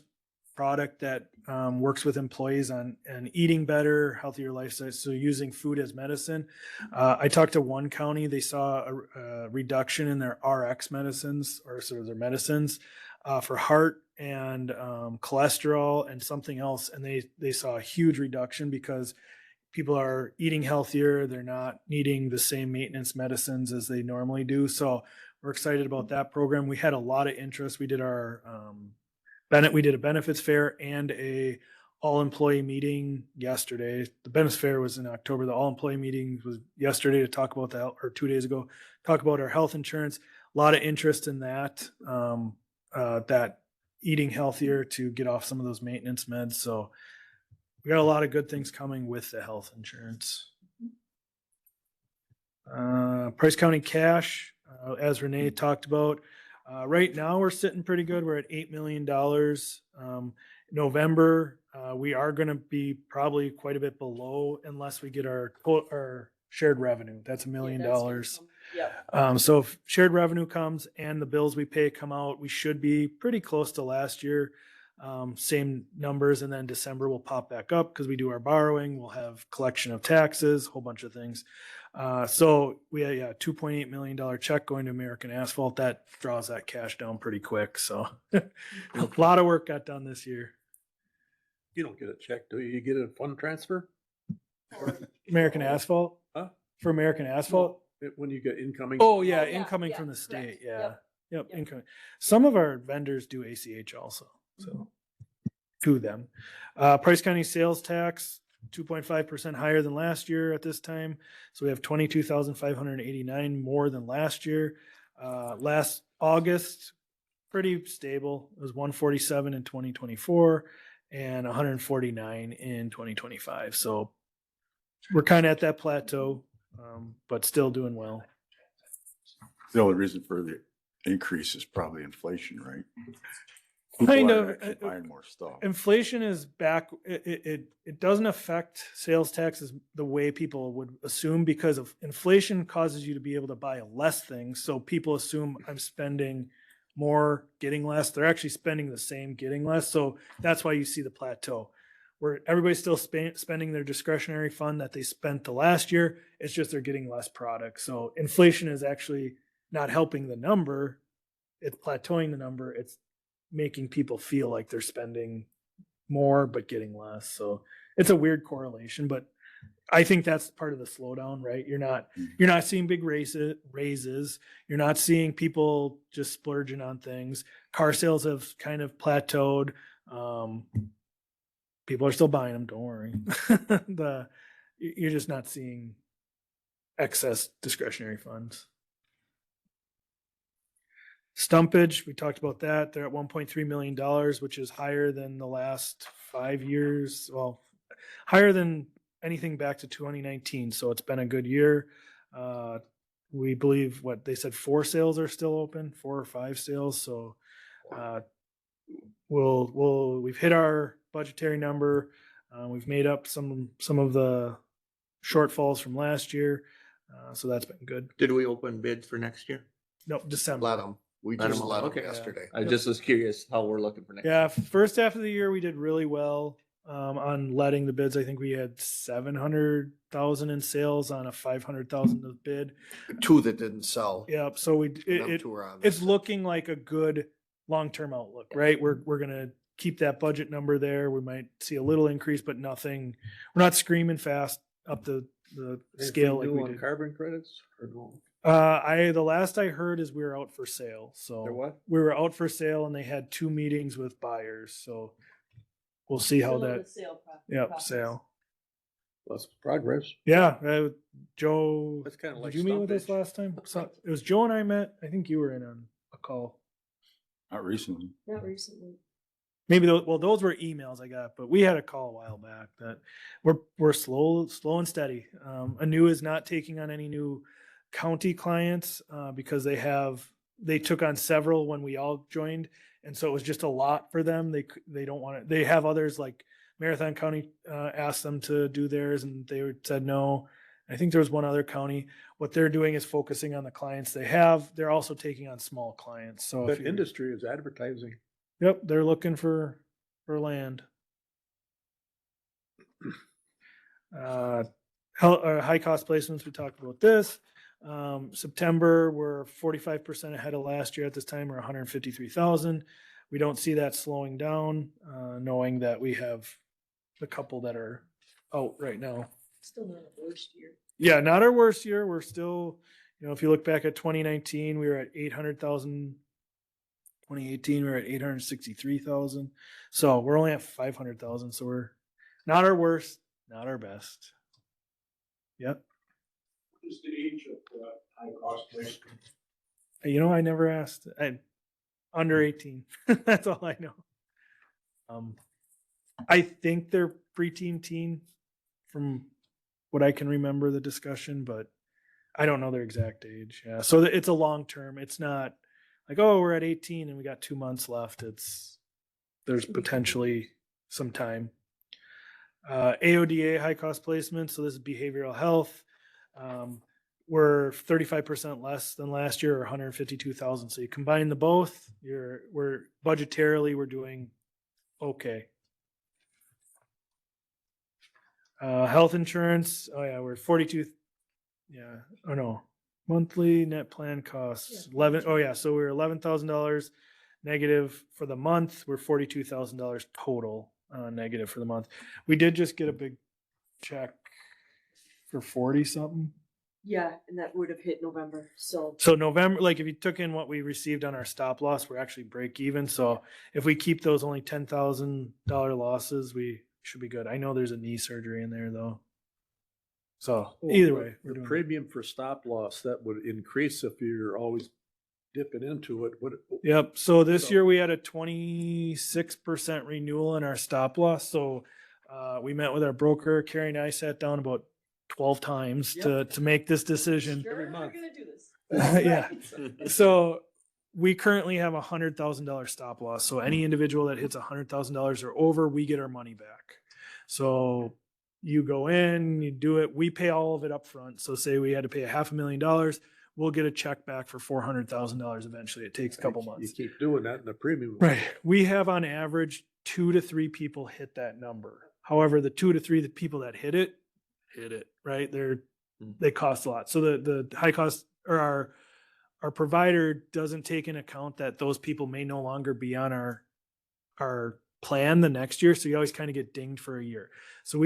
product that works with employees on eating better, healthier lifestyles, so using food as medicine. I talked to one county, they saw a reduction in their RX medicines, or sort of their medicines for heart and cholesterol and something else, and they saw a huge reduction because people are eating healthier. They're not needing the same maintenance medicines as they normally do. So we're excited about that program. We had a lot of interest. We did our we did a benefits fair and a all employee meeting yesterday. The benefits fair was in October. The all employee meeting was yesterday to talk about that, or 2 days ago, talk about our health insurance. A lot of interest in that, that eating healthier to get off some of those maintenance meds. So we got a lot of good things coming with the health insurance. Price County cash, as Renee talked about, right now we're sitting pretty good. We're at $8 million. November, we are going to be probably quite a bit below unless we get our shared revenue. That's $1 million. Yep. So if shared revenue comes and the bills we pay come out, we should be pretty close to last year. Same numbers, and then December will pop back up because we do our borrowing. We'll have collection of taxes, a whole bunch of things. So we had a $2.8 million check going to American Asphalt. That draws that cash down pretty quick. So a lot of work got done this year. You don't get a check, do you? You get a fund transfer? American Asphalt? Huh? For American Asphalt? When you get incoming? Oh, yeah, Oh, yeah, incoming yeah, from the correct. state. Yeah. Yep. Yep, Yep. incoming. Some of our vendors do ACH also. So to them. Price County sales tax, 2.5% higher than last year at this time. So we have 22,589 more than last year. Last August, pretty stable. It was 147 in 2024 and 149 in 2025. So we're kind of at that plateau, but still doing well. The only reason for the increase is probably inflation, right? Kind People are of. actually buying more stuff. Inflation is back. It doesn't affect sales taxes the way people would assume, because of inflation causes you to be able to buy less things. So people assume I'm spending more, getting less. They're actually spending the same, getting less. So that's why you see the plateau where everybody's still spending their discretionary fund that they spent the last year. It's just they're getting less product. So inflation is actually not helping the number. It's plateauing the number. It's making people feel like they're spending more but getting less. So it's a weird correlation, but I think that's part of the slowdown, right? You're not seeing big raises. You're not seeing people just splurging on things. Car sales have kind of plateaued. People are still buying them. Don't worry. You're just not seeing excess discretionary funds. Stumpage, we talked about that. They're at $1.3 million, which is higher than the last 5 years. Well, higher than anything back to 2019. So it's been a good year. We believe what they said, 4 sales are still open, 4 or 5 sales. So we've hit our budgetary number. We've made up some of the shortfalls from last year. So that's been good. Did we open bids for next year? No, December. Let them. We Let 'em just all- let them okay. yesterday. I just was curious how we're looking for next. Yeah, first half of the year we did really well on letting the bids. I think we had 700,000 in sales on a 500,000 bid. 2 that didn't sell. Yep. So Them 2 are on it's this. looking like a good long-term outlook, right? We're gonna keep that budget number there. We might see a little increase, but nothing. We're not screaming fast up the scale like Anything new we on did. carbon credits or no? The last I heard is we were out for sale. So They're what? we were out for sale, and they had 2 meetings with buyers. So we'll see how Still in that. the sale Yep, process. sale. Plus progress. Yeah, Joe. That's kind of like Did you meet with us stumpage. last time? So it was Joe and I met. I think you were in on a call. Not recently. Not recently. Maybe those were emails I got, but we had a call a while back that we're slow and steady. Anu is not taking on any new county clients because they took on several when we all joined, and so it was just a lot for them. They don't want to. They have others like Marathon County asked them to do theirs, and they said no. I think there was one other county. What they're doing is focusing on the clients they have. They're also taking on small clients. So if But you're- industry is advertising. Yep, they're looking for land. High cost placements, we talked about this. September, we're 45% ahead of last year at this time, we're 153,000. we don't see that slowing down, knowing that we have a couple that are out right now. Still not the worst year. Yeah, not our worst year. We're still, if you look back at 2019, we were at 800,000. 2018, we were at 863,000. So we're only at 500,000. So we're not our worst, not our best. Yep. What is the age of high cost place? I never asked. Under 18. That's all I know. I think they're preteen teen from what I can remember the discussion, but I don't know their exact age. Yeah. So it's a long term. It's not like, oh, we're at 18 and we got 2 months left. There's potentially some time. AODA, high cost placement. So this is behavioral health. We're 35% less than last year, or 152,000. So you combine the both, we're budgetarily, we're doing okay. Health insurance. Oh yeah, we're 42. Yeah. Oh no. Monthly net plan costs 11. Oh yeah. So we're $11,000 negative for the month. We're $42,000 total negative for the month. We did just get a big check for 40 something. Yeah, and that would have hit November. So So November, like if you took in what we received on our stop loss, we're actually break even. So if we keep those only $10,000 losses, we should be good. I know there's a knee surgery in there though. So either way, the doing premium for stop loss, that would increase if you're always dipping into it. Yep. So this So- year we had a 26% renewal in our stop loss. So we met with our broker. Carrie and I sat down about 12 times to make this decision. Every month. We're gonna do this. Yeah. So we currently have $100,000 stop loss. So any individual that hits $100,000 or over, we get our money back. So you go in, you do it. We pay all of it up front. So say we had to pay $500,000, we'll get a check back for $400,000 eventually. It takes a couple You months. keep doing that and the premium. Right. We have on average 2 to 3 people hit that number. However, the 2 to 3 people that hit it, right? They cost a lot. So the high cost, or our provider doesn't take into account that those people may no longer be on our plan the next year. So you always kind of get dinged for a year. So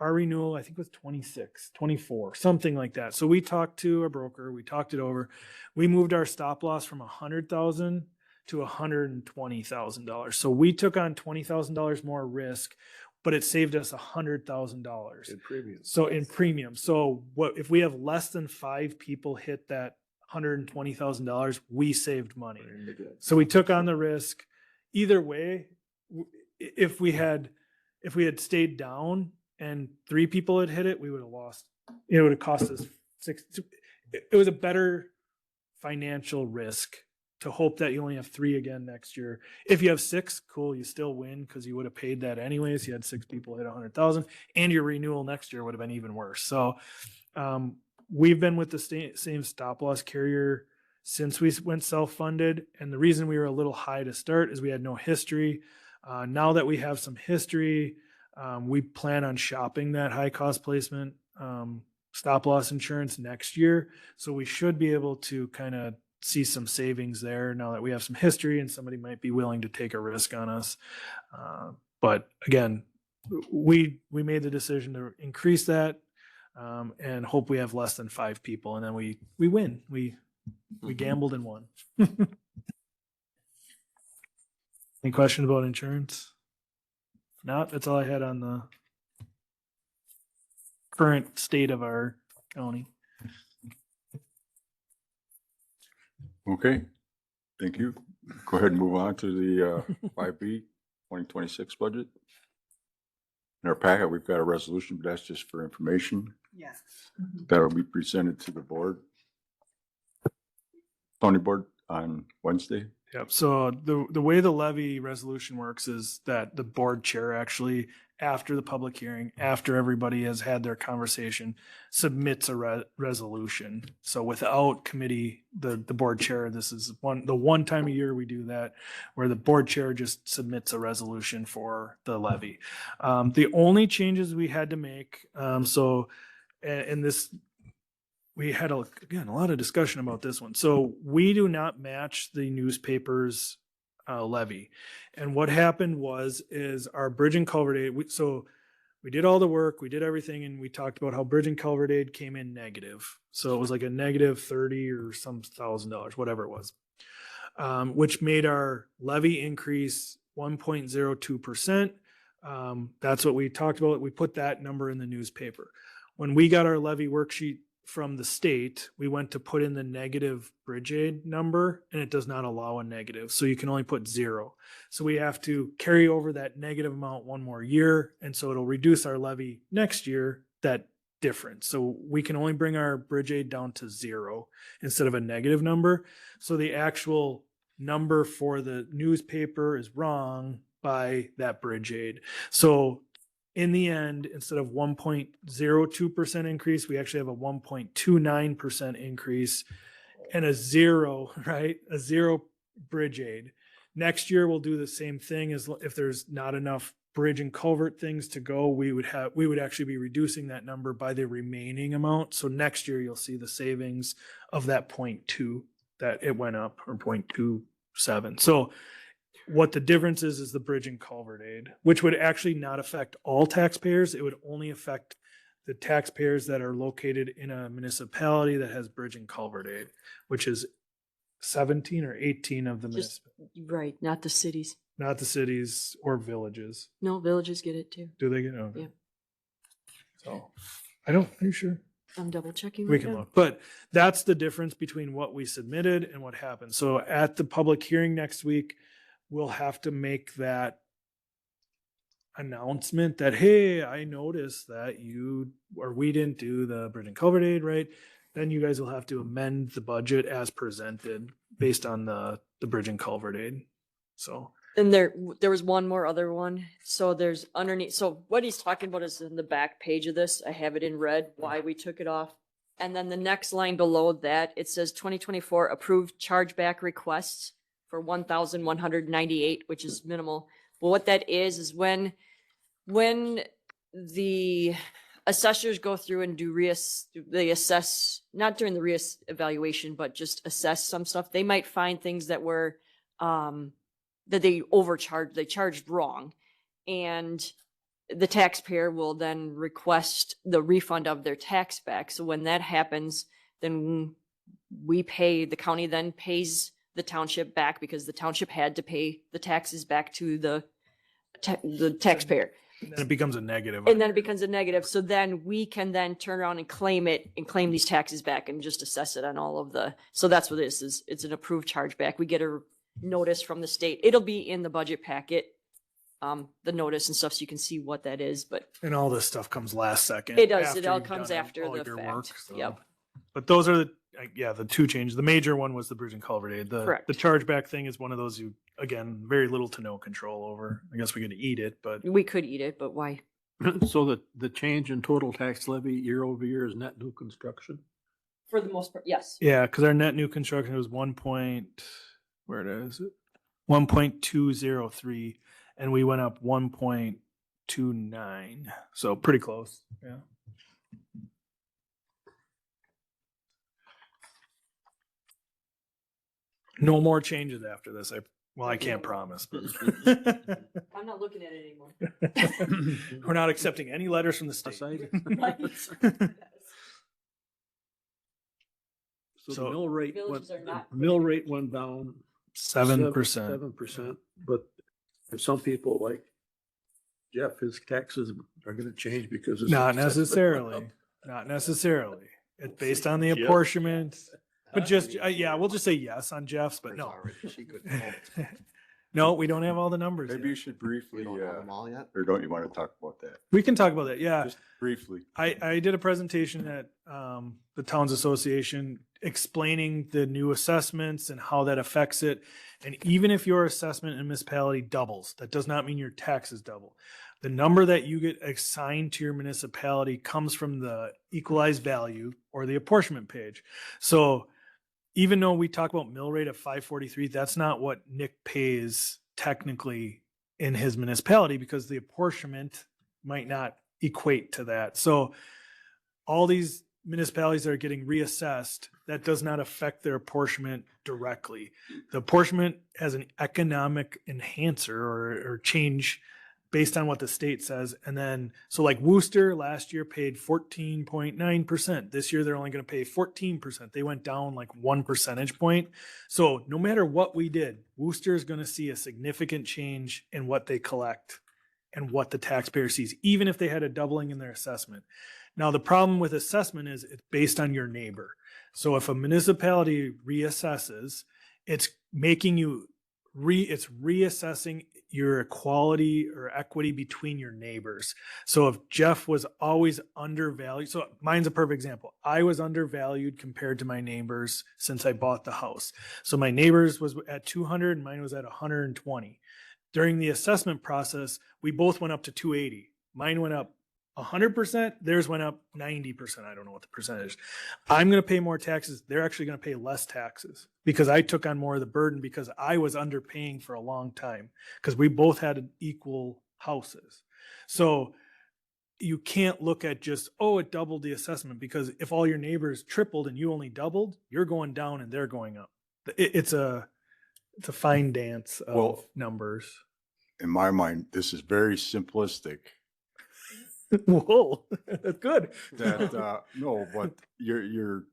our renewal, I think was 26, 24, something like that. So we talked to a broker, we talked it over. We moved our stop loss from $100,000 to $120,000. So we took on $20,000 more risk, but it saved us $100,000 In premium. so in premium. So what if we have less than 5 people hit that $120,000, we saved money. So we took on the risk. Either way, if we had stayed down and 3 people had hit it, we would have lost. It would have cost us it was a better financial risk to hope that you only have 3 again next year. If you have 6, cool, you still win because you would have paid that anyways. You had 6 people hit 100,000, and your renewal next year would have been even worse. So we've been with the same stop loss carrier since we went self-funded. And the reason we were a little high to start is we had no history. Now that we have some history, we plan on shopping that high cost placement stop loss insurance next year. So we should be able to kind of see some savings there now that we have some history and somebody might be willing to take a risk on us. But again, we made the decision to increase that and hope we have less than 5 people, and then we win. We gambled and won. Any questions about insurance? If not, that's all I had on the current state of our county. Okay, thank you. Go ahead and move on to the 5B 2026 budget. In our packet, we've got a resolution, but that's just for information. Yes. That'll be presented to the board. County board on Wednesday. Yep. So the way the levy resolution works is that the board chair actually, after the public hearing, after everybody has had their conversation, submits a resolution. So without committee, the board chair, this is the one time a year we do that, where the board chair just submits a resolution for the levy. The only changes we had to make, and this, we had a lot of discussion about this one. So we do not match the newspapers levy. And what happened is our bridge and culvert aid, so we did all the work, we did everything, and we talked about how bridge and culvert aid came in negative. So it was like a negative 30 or some $1,000, whatever it was, which made our levy increase 1.02%. That's what we talked about. We put that number in the newspaper. When we got our levy worksheet from the state, we went to put in the negative bridge aid number, and it does not allow a negative. So you can only put 0. So we have to carry over that negative amount one more year. And so it'll reduce our levy next year, that difference. So we can only bring our bridge aid down to 0 instead of a negative number. So the actual number for the newspaper is wrong by that bridge aid. So in the end, instead of 1.02% increase, we actually have a 1.29% increase and a 0, right? A 0 bridge aid. Next year, we'll do the same thing. As if there's not enough bridge and culvert things to go, we would actually be reducing that number by the remaining amount. So next year, you'll see the savings of that 0.2 that it went up, or 0.27. So what the difference is the bridge and culvert aid, which would actually not affect all taxpayers. It would only affect the taxpayers that are located in a municipality that has bridge and culvert aid, which is 17 or 18 of the Just, municipalities, right, not the cities. not the cities or villages. No, villages get it too. Do they get? Okay. Yeah. So are you sure? I'm double checking. We right can now. look, but that's the difference between what we submitted and what happened. So at the public hearing next week, we'll have to make that announcement that, hey, I noticed that we didn't do the bridge and culvert aid, right? Then you guys will have to amend the budget as presented based on the bridge and culvert aid. So And there was one more other one. So there's underneath. So what he's talking about is in the back page of this. I have it in red why we took it off. And then the next line below that, it says 2024 approved chargeback requests for 1,198, which is minimal. But what that is when the assessors go through and they assess, not during the evaluation, but just assess some stuff, they might find things that were, that they overcharged, they charged wrong. And the taxpayer will then request the refund of their tax back. So when that happens, then the county then pays the township back because the township had to pay the taxes back to the taxpayer. and then it becomes a negative. And then it becomes a negative. So then we can then turn around and claim it and claim these taxes back and just assess it on all of so that's what this is. It's an approved chargeback. We get a notice from the state. It'll be in the budget packet, the notice and stuff, so you can see what that is, but And all this stuff comes last second. It does. It after all you've comes done after all the your fact. so. Yep. But those are the two changes. The major one was the bridge and culvert aid. Correct. The chargeback thing is one of those you, again, very little to no control over. I guess we could eat it, but we could eat it, but why? So the change in total tax levy year over year is net new construction? For the most part, yes. yeah, because our net new construction was 1.203, and we went up 1.29. So pretty close. Yeah. No more changes after this. I can't promise, but I'm not looking at it anymore. we're not accepting any letters from the state. Aside. So So- the mill rate Villages are not- went down 7%. 7%, but for some people like Jeff, his taxes are gonna change because. his Not assessment went necessarily. up. Not necessarily. It's based on the Yep. apportionment. But just, yeah, we'll just say yes on Jeff's, but no. She couldn't. No, we don't have all the numbers Maybe you yet. should briefly, We don't have them all yet? or don't you want to talk about that? We can talk about that, yeah. Just briefly. I did a presentation at the Towns Association explaining the new assessments and how that affects it. And even if your assessment in a municipality doubles, that does not mean your taxes double. The number that you get assigned to your municipality comes from the equalized value or the apportionment page. So even though we talk about mill rate of 543, that's not what Nick pays technically in his municipality because the apportionment might not equate to that. So all these municipalities that are getting reassessed, that does not affect their apportionment directly. The apportionment has an economic enhancer or change based on what the state says. And then, so like Worcester last year paid 14.9%. This year, they're only going to pay 14%. They went down like 1 percentage point. So no matter what we did, Worcester is going to see a significant change in what they collect and what the taxpayer sees, even if they had a doubling in their assessment. Now, the problem with assessment is it's based on your neighbor. So if a municipality reassesses, it's making you it's reassessing your equality or equity between your neighbors. So if Jeff was always undervalued, so mine's a perfect example. I was undervalued compared to my neighbors since I bought the house. So my neighbors was at 200 and mine was at 120. During the assessment process, we both went up to 280. Mine went up 100%, theirs went up 90%. I don't know what the percentage is. I'm going to pay more taxes. They're actually going to pay less taxes because I took on more of the burden because I was underpaying for a long time because we both had equal houses. So you can't look at just, oh, it doubled the assessment, because if all your neighbors tripled and you only doubled, you're going down and they're going up. It's a fine dance of Well, numbers. In my mind, this is very simplistic. Whoa, good. That, no, but your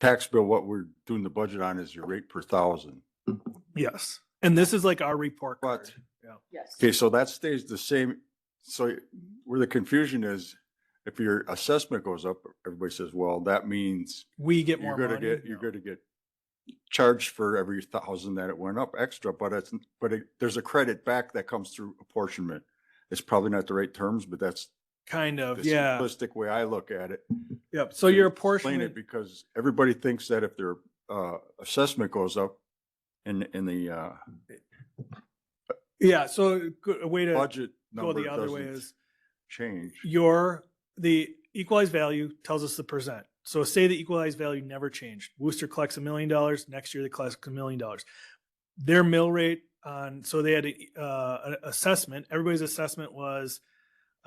tax bill, what we're doing the budget on is your rate per thousand. Yes. And this is like our report card. But- Yeah. Yes. Okay, so that stays the same. So where the confusion is, if your assessment goes up, everybody says, well, that means We get more you're gonna money. get, you're gonna get charged for every thousand that it went up extra, but there's a credit back that comes through apportionment. It's probably not the right terms, but that's Kind of, the yeah. simplistic way I look at it. Yep. So your Explain apportionment, it, because everybody thinks that if their assessment goes up in the yeah. So a way to budget go number the other way doesn't is change. the equalized value tells us the percent. So say the equalized value never changed. Worcester collects $1 million. Next year they collect $1 million. Their mill rate on, so they had an assessment. Everybody's assessment was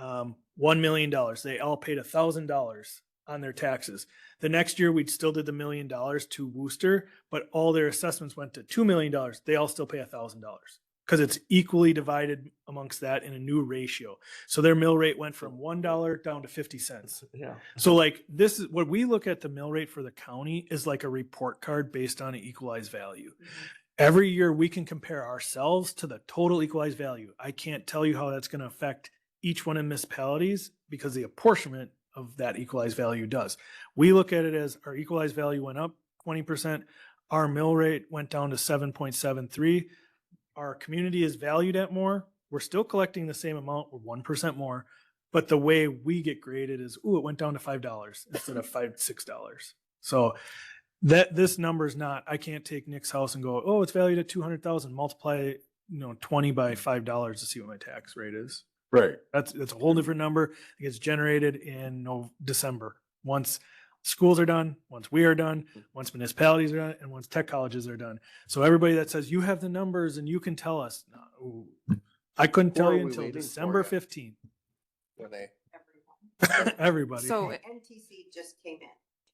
$1 million. They all paid $1,000 on their taxes. The next year we still did the $1 million to Worcester, but all their assessments went to $2 million. They all still pay $1,000 because it's equally divided amongst that in a new ratio. So their mill rate went from $1 down to 50 cents. Yeah. So like this is what we look at, the mill rate for the county is like a report card based on an equalized value. Every year we can compare ourselves to the total equalized value. I can't tell you how that's going to affect each one of municipalities because the apportionment of that equalized value does. We look at it as our equalized value went up 20%. Our mill rate went down to 7.73. Our community is valued at more. We're still collecting the same amount. We're 1% more. But the way we get graded is, ooh, it went down to $5 instead of $6. So that this number is not, I can't take Nick's house and go, oh, it's valued at 200,000, multiply, 20 by $5 to see what my tax rate is. Right. That's a whole different number. It gets generated in December. Once schools are done, once we are done, once municipalities are done, and once tech colleges are done. So everybody that says you have the numbers and you can tell us, no, I couldn't Who tell are you we until waiting for December yet? 15th. Renee. Everybody. So NTC just came in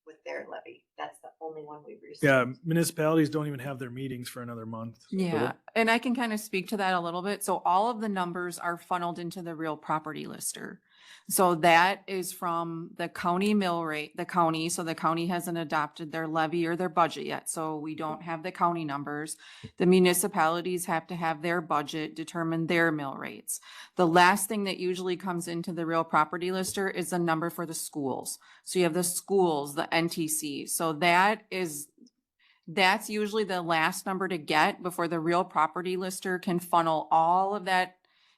with their levy. That's the only one we've received. Yeah, municipalities don't even have their meetings for another month. Yeah, and I can kind of speak to that a little bit. So all of the numbers are funneled into the real property lister. So that is from the county mill rate, the county. So the county hasn't adopted their levy or their budget yet. So we don't have the county numbers. The municipalities have to have their budget, determine their mill rates. The last thing that usually comes into the real property lister is the number for the schools. So you have the schools, the NTC. So that's usually the last number to get before the real property lister can funnel all of that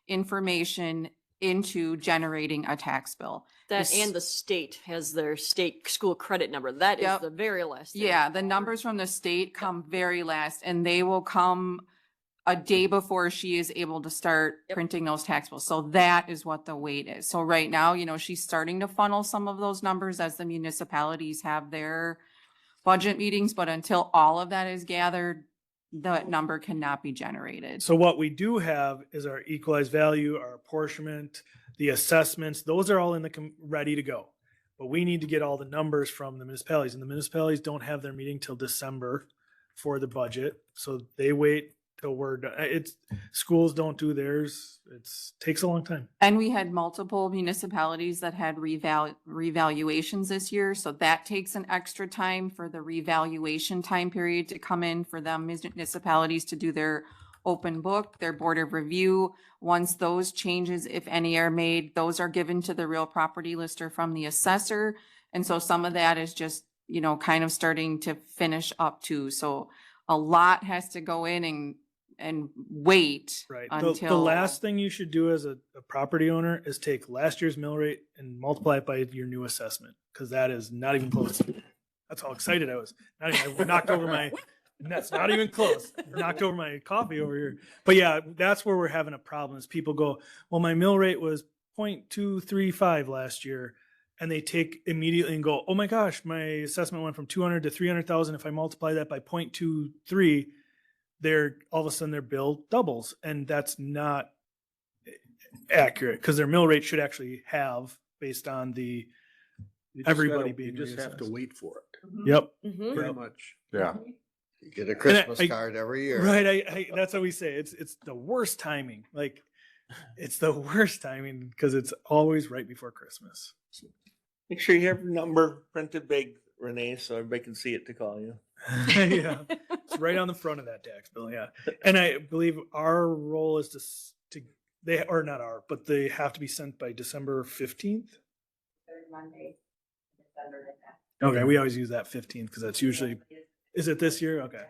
information into generating a tax bill. That This- and the state has their state school credit number. That is Yep. the very last thing. Yeah, the numbers from the state come very last, and they will come a day before she is able to start Yep. printing those tax bills. So that is what the wait is. So right now, she's starting to funnel some of those numbers as the municipalities have their budget meetings, but until all of that is gathered, that number cannot be generated. So what we do have is our equalized value, our apportionment, the assessments, those are all in ready to go. but we need to get all the numbers from the municipalities, and the municipalities don't have their meeting till December for the budget. So they wait till we're done. Schools don't do theirs. Takes a long time. And we had multiple municipalities that had revaluations this year, so that takes an extra time for the revaluation time period to come in for them municipalities to do their open book, their board of review. Once those changes, if any, are made, those are given to the real property lister from the assessor. And so some of that is just, kind of starting to finish up too. So a lot has to go in and wait Right. until The last thing you should do as a property owner is take last year's mill rate and multiply it by your new assessment, because that is not even close. That's how excited I was. I knocked over my, that's not even close. Knocked over my coffee over here. But yeah, that's where we're having a problem is people go, well, my mill rate was 0.235 last year. And they take immediately and go, oh my gosh, my assessment went from 200 to 300,000. If I multiply that by 0.23, all of a sudden their bill doubles, and that's not accurate because their mill rate should actually have based on the everybody being You just have to reassessed. wait for it, Yep. Mhm. pretty much. Yeah. You get a Christmas I- card every year. Right. That's what we say. It's the worst timing. Like it's the worst timing because it's always right before Christmas. Make sure you have your number printed big, Renee, so everybody can see it to call you. Yeah. It's right on the front of that tax bill. Yeah. And I believe our role is to they or not our, but they have to be sent by December 15th. Monday. Okay. We always use that 15th because that's usually, is it this year? Okay.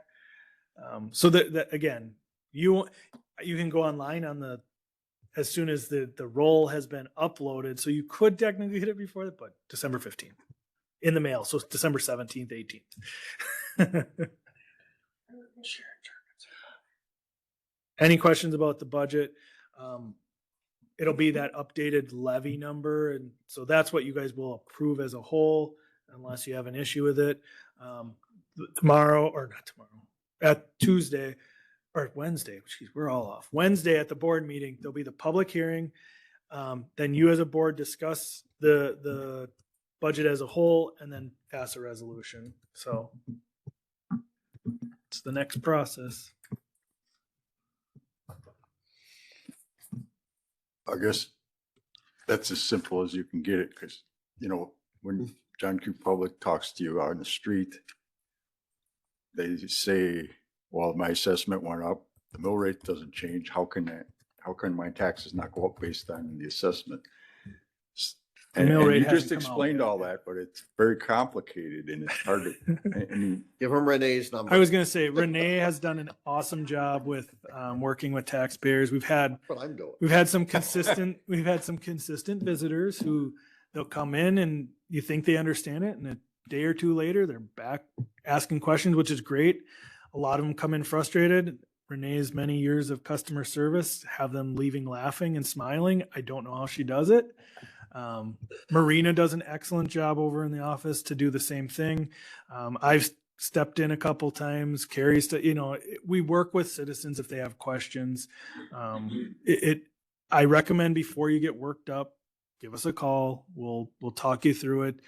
So that again, you can go online on as soon as the roll has been uploaded. So you could technically get it before that, but December 15th in the mail. So it's December 17th, 18th. Any questions about the budget? It'll be that updated levy number. And so that's what you guys will approve as a whole, unless you have an issue with it. At Tuesday or Wednesday, geez, we're all off. Wednesday at the board meeting, there'll be the public hearing. Then you as a board discuss the budget as a whole and then pass a resolution. So it's the next process. I guess that's as simple as you can get it, because, when John Q. Public talks to you out in the street, they say, well, my assessment went up, the mill rate doesn't change, how can my taxes not go up based on the assessment? The And mill rate you hasn't just come out explained yet. all that, but it's very complicated and it's hard to, I mean, Give him Renee's number. I was going to say Renee has done an awesome job with working with taxpayers. We've had That's what I'm doing. some consistent visitors who they'll come in and you think they understand it, and a day or two later they're back asking questions, which is great. A lot of them come in frustrated. Renee's many years of customer service have them leaving laughing and smiling. I don't know how she does it. Marina does an excellent job over in the office to do the same thing. I've stepped in a couple times. Carrie's, we work with citizens if they have questions. I recommend before you get worked up, give us a call. We'll talk you through it.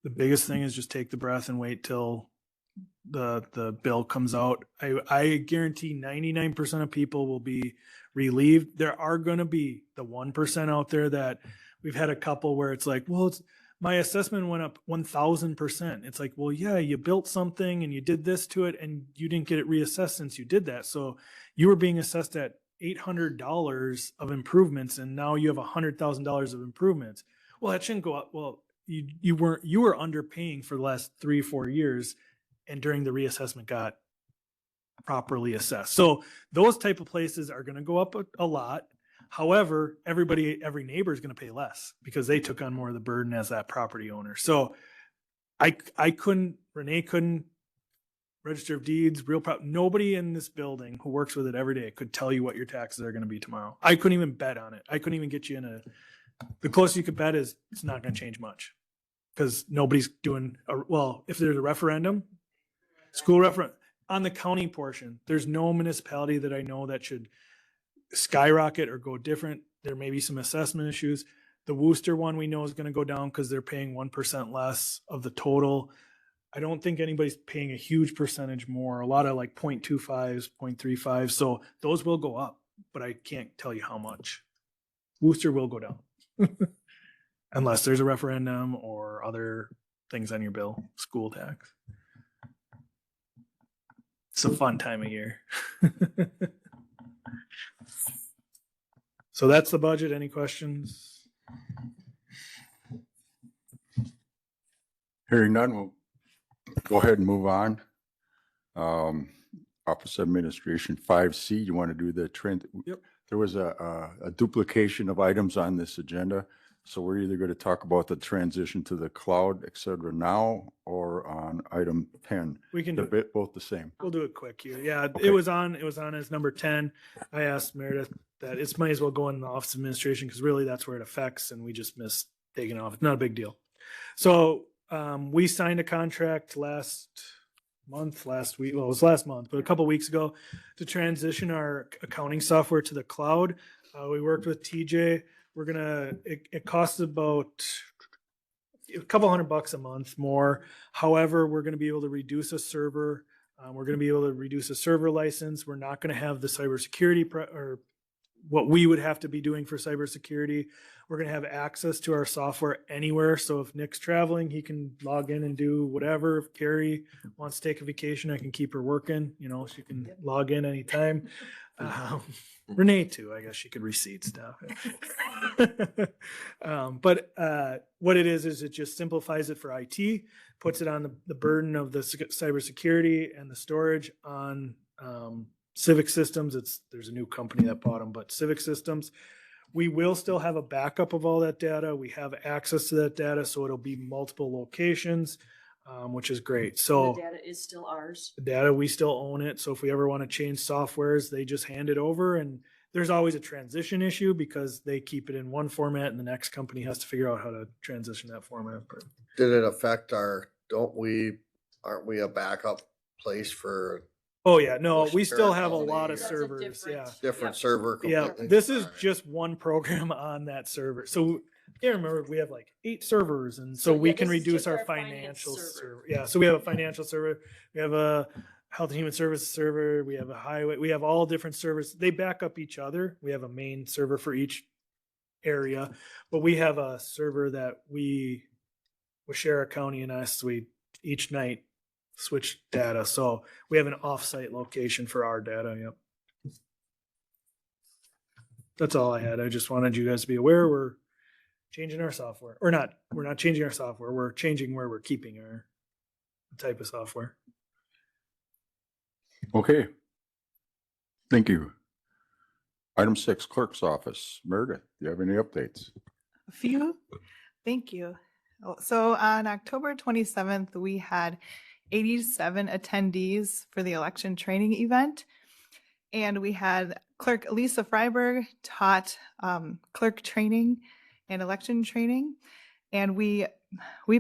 The biggest thing is just take the breath and wait till the bill comes out. I guarantee 99% of people will be relieved. There are going to be the 1% out there that we've had a couple where it's like, well, my assessment went up 1,000%. It's like, well, yeah, you built something and you did this to it and you didn't get it reassessed since you did that. So you were being assessed at $800 of improvements and now you have $100,000 of improvements. Well, that shouldn't go up. Well, you were underpaying for the last 3-4 years, and during the reassessment got properly assessed. So those type of places are going to go up a lot. However, every neighbor is going to pay less because they took on more of the burden as that property owner. So Renee couldn't, Register of Deeds, nobody in this building who works with it every day could tell you what your taxes are going to be tomorrow. I couldn't even bet on it. I couldn't even get you the closest you could bet is it's not going to change much because nobody's doing, if there's a referendum, school referendum on the county portion, there's no municipality that I know that should skyrocket or go different. There may be some assessment issues. The Worcester one we know is going to go down because they're paying 1% less of the total. I don't think anybody's paying a huge percentage more. A lot of like 0.25s, 0.35. So those will go up, but I can't tell you how much. Worcester will go down unless there's a referendum or other things on your bill, school tax. It's a fun time of year. So that's the budget. Any questions? Hearing none, we'll go ahead and move on. Office Administration 5C, you want to do the trend? Yep. There was a duplication of items on this agenda. So we're either going to talk about the transition to the cloud, et cetera, now or on item 10. We can They're do it. both the same. We'll do it quick here. Yeah, Okay. it was on as number 10. I asked Meredith that it might as well go in the Office of Administration because really that's where it affects and we just missed taking off. It's not a big deal. So we signed a contract last week. Well, it was last month, but a couple weeks ago to transition our accounting software to the cloud. We worked with TJ. It costs about a couple $100 a month more. However, we're going to be able to reduce a server. We're going to be able to reduce a server license. We're not going to have the cybersecurity or what we would have to be doing for cybersecurity. We're going to have access to our software anywhere. So if Nick's traveling, he can log in and do whatever. If Carrie wants to take a vacation, I can keep her working. You know, she can log in anytime. Renee too, I guess she could receipt stuff. But what it is it just simplifies it for IT, puts it on the burden of the cybersecurity and the storage on Civic Systems. There's a new company that bought them, but Civic Systems. We will still have a backup of all that data. We have access to that data, so it'll be multiple locations, which is great. So The data is still ours. the data, we still own it. So if we ever want to change softwares, they just hand it over. And there's always a transition issue because they keep it in one format and the next company has to figure out how to transition that format. But Did it affect aren't we a backup place for oh yeah, no, we Worcester still have a County lot of or- servers. Yeah. different server? Yeah, completely? this is Alright. just one program on that server. So I can't remember, we have like 8 servers and so So, we yeah, can this is reduce just our our finance financial server. server. Yeah, so we have a financial server, we have a health and human services server, we have a highway, we have all different servers. They back up each other. We have a main server for each area, but we have a server that we with Sheriff County and us, we each night switch data. So we have an offsite location for our data. Yep. That's all I had. I just wanted you guys to be aware we're changing our software. Or not, we're not changing our software. We're changing where we're keeping our type of software. Okay. Thank you. Item 6, Clerk's Office. Meredith, do you have any updates? A few. Thank you. So on October 27th, we had 87 attendees for the election training event. And we had Clerk Lisa Freiberg taught clerk training and election training. And we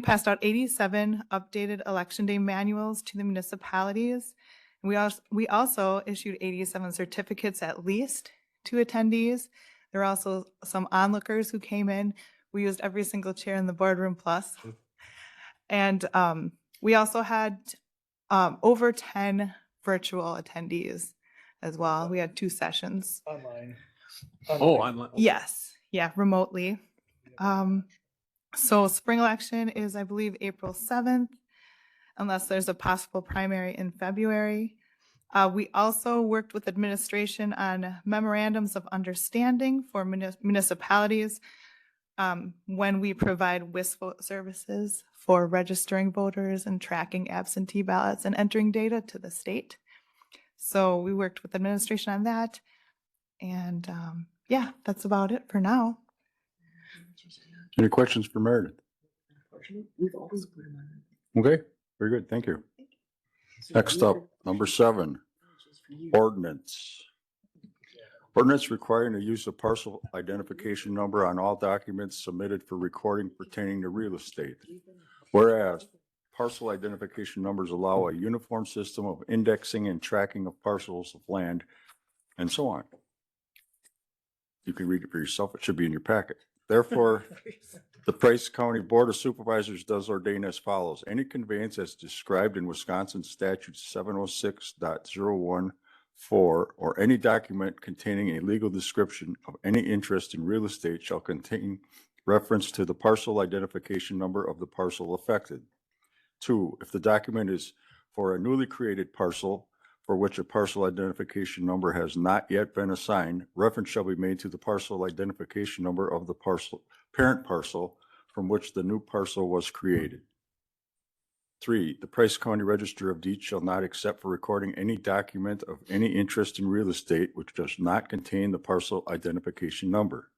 passed out 87 updated election day manuals to the municipalities. And we also issued 87 certificates at least to attendees. There were also some onlookers who came in. We used every single chair in the boardroom plus. And we also had over 10 virtual attendees as well. We had 2 sessions. Online. Oh, online. Yes. Yeah, remotely. So spring election is, I believe, April 7th, unless there's a possible primary in February. We also worked with administration on memorandums of understanding for municipalities when we provide WISP vote services for registering voters and tracking absentee ballots and entering data to the state. So we worked with administration on that. And yeah, that's about it for now. Any questions for Meredith? Okay, very good. Thank you. Next up, number 7, ordinance. Ordinance requiring the use of parcel identification number on all documents submitted for recording pertaining to real estate. Whereas parcel identification numbers allow a uniform system of indexing and tracking of parcels of land and so on. You can read it for yourself. It should be in your packet. Therefore, the Price County Board of Supervisors does ordain as follows. Any conveyance as described in Wisconsin statute 706.014 or any document containing a legal description of any interest in real estate shall contain reference to the parcel identification number of the parcel affected. 2, if the document is for a newly created parcel for which a parcel identification number has not yet been assigned, reference shall be made to the parcel identification number of the parent parcel from which the new parcel was created. 3, the Price County Register of Deeds shall not accept for recording any document of any interest in real estate which does not contain the parcel identification number.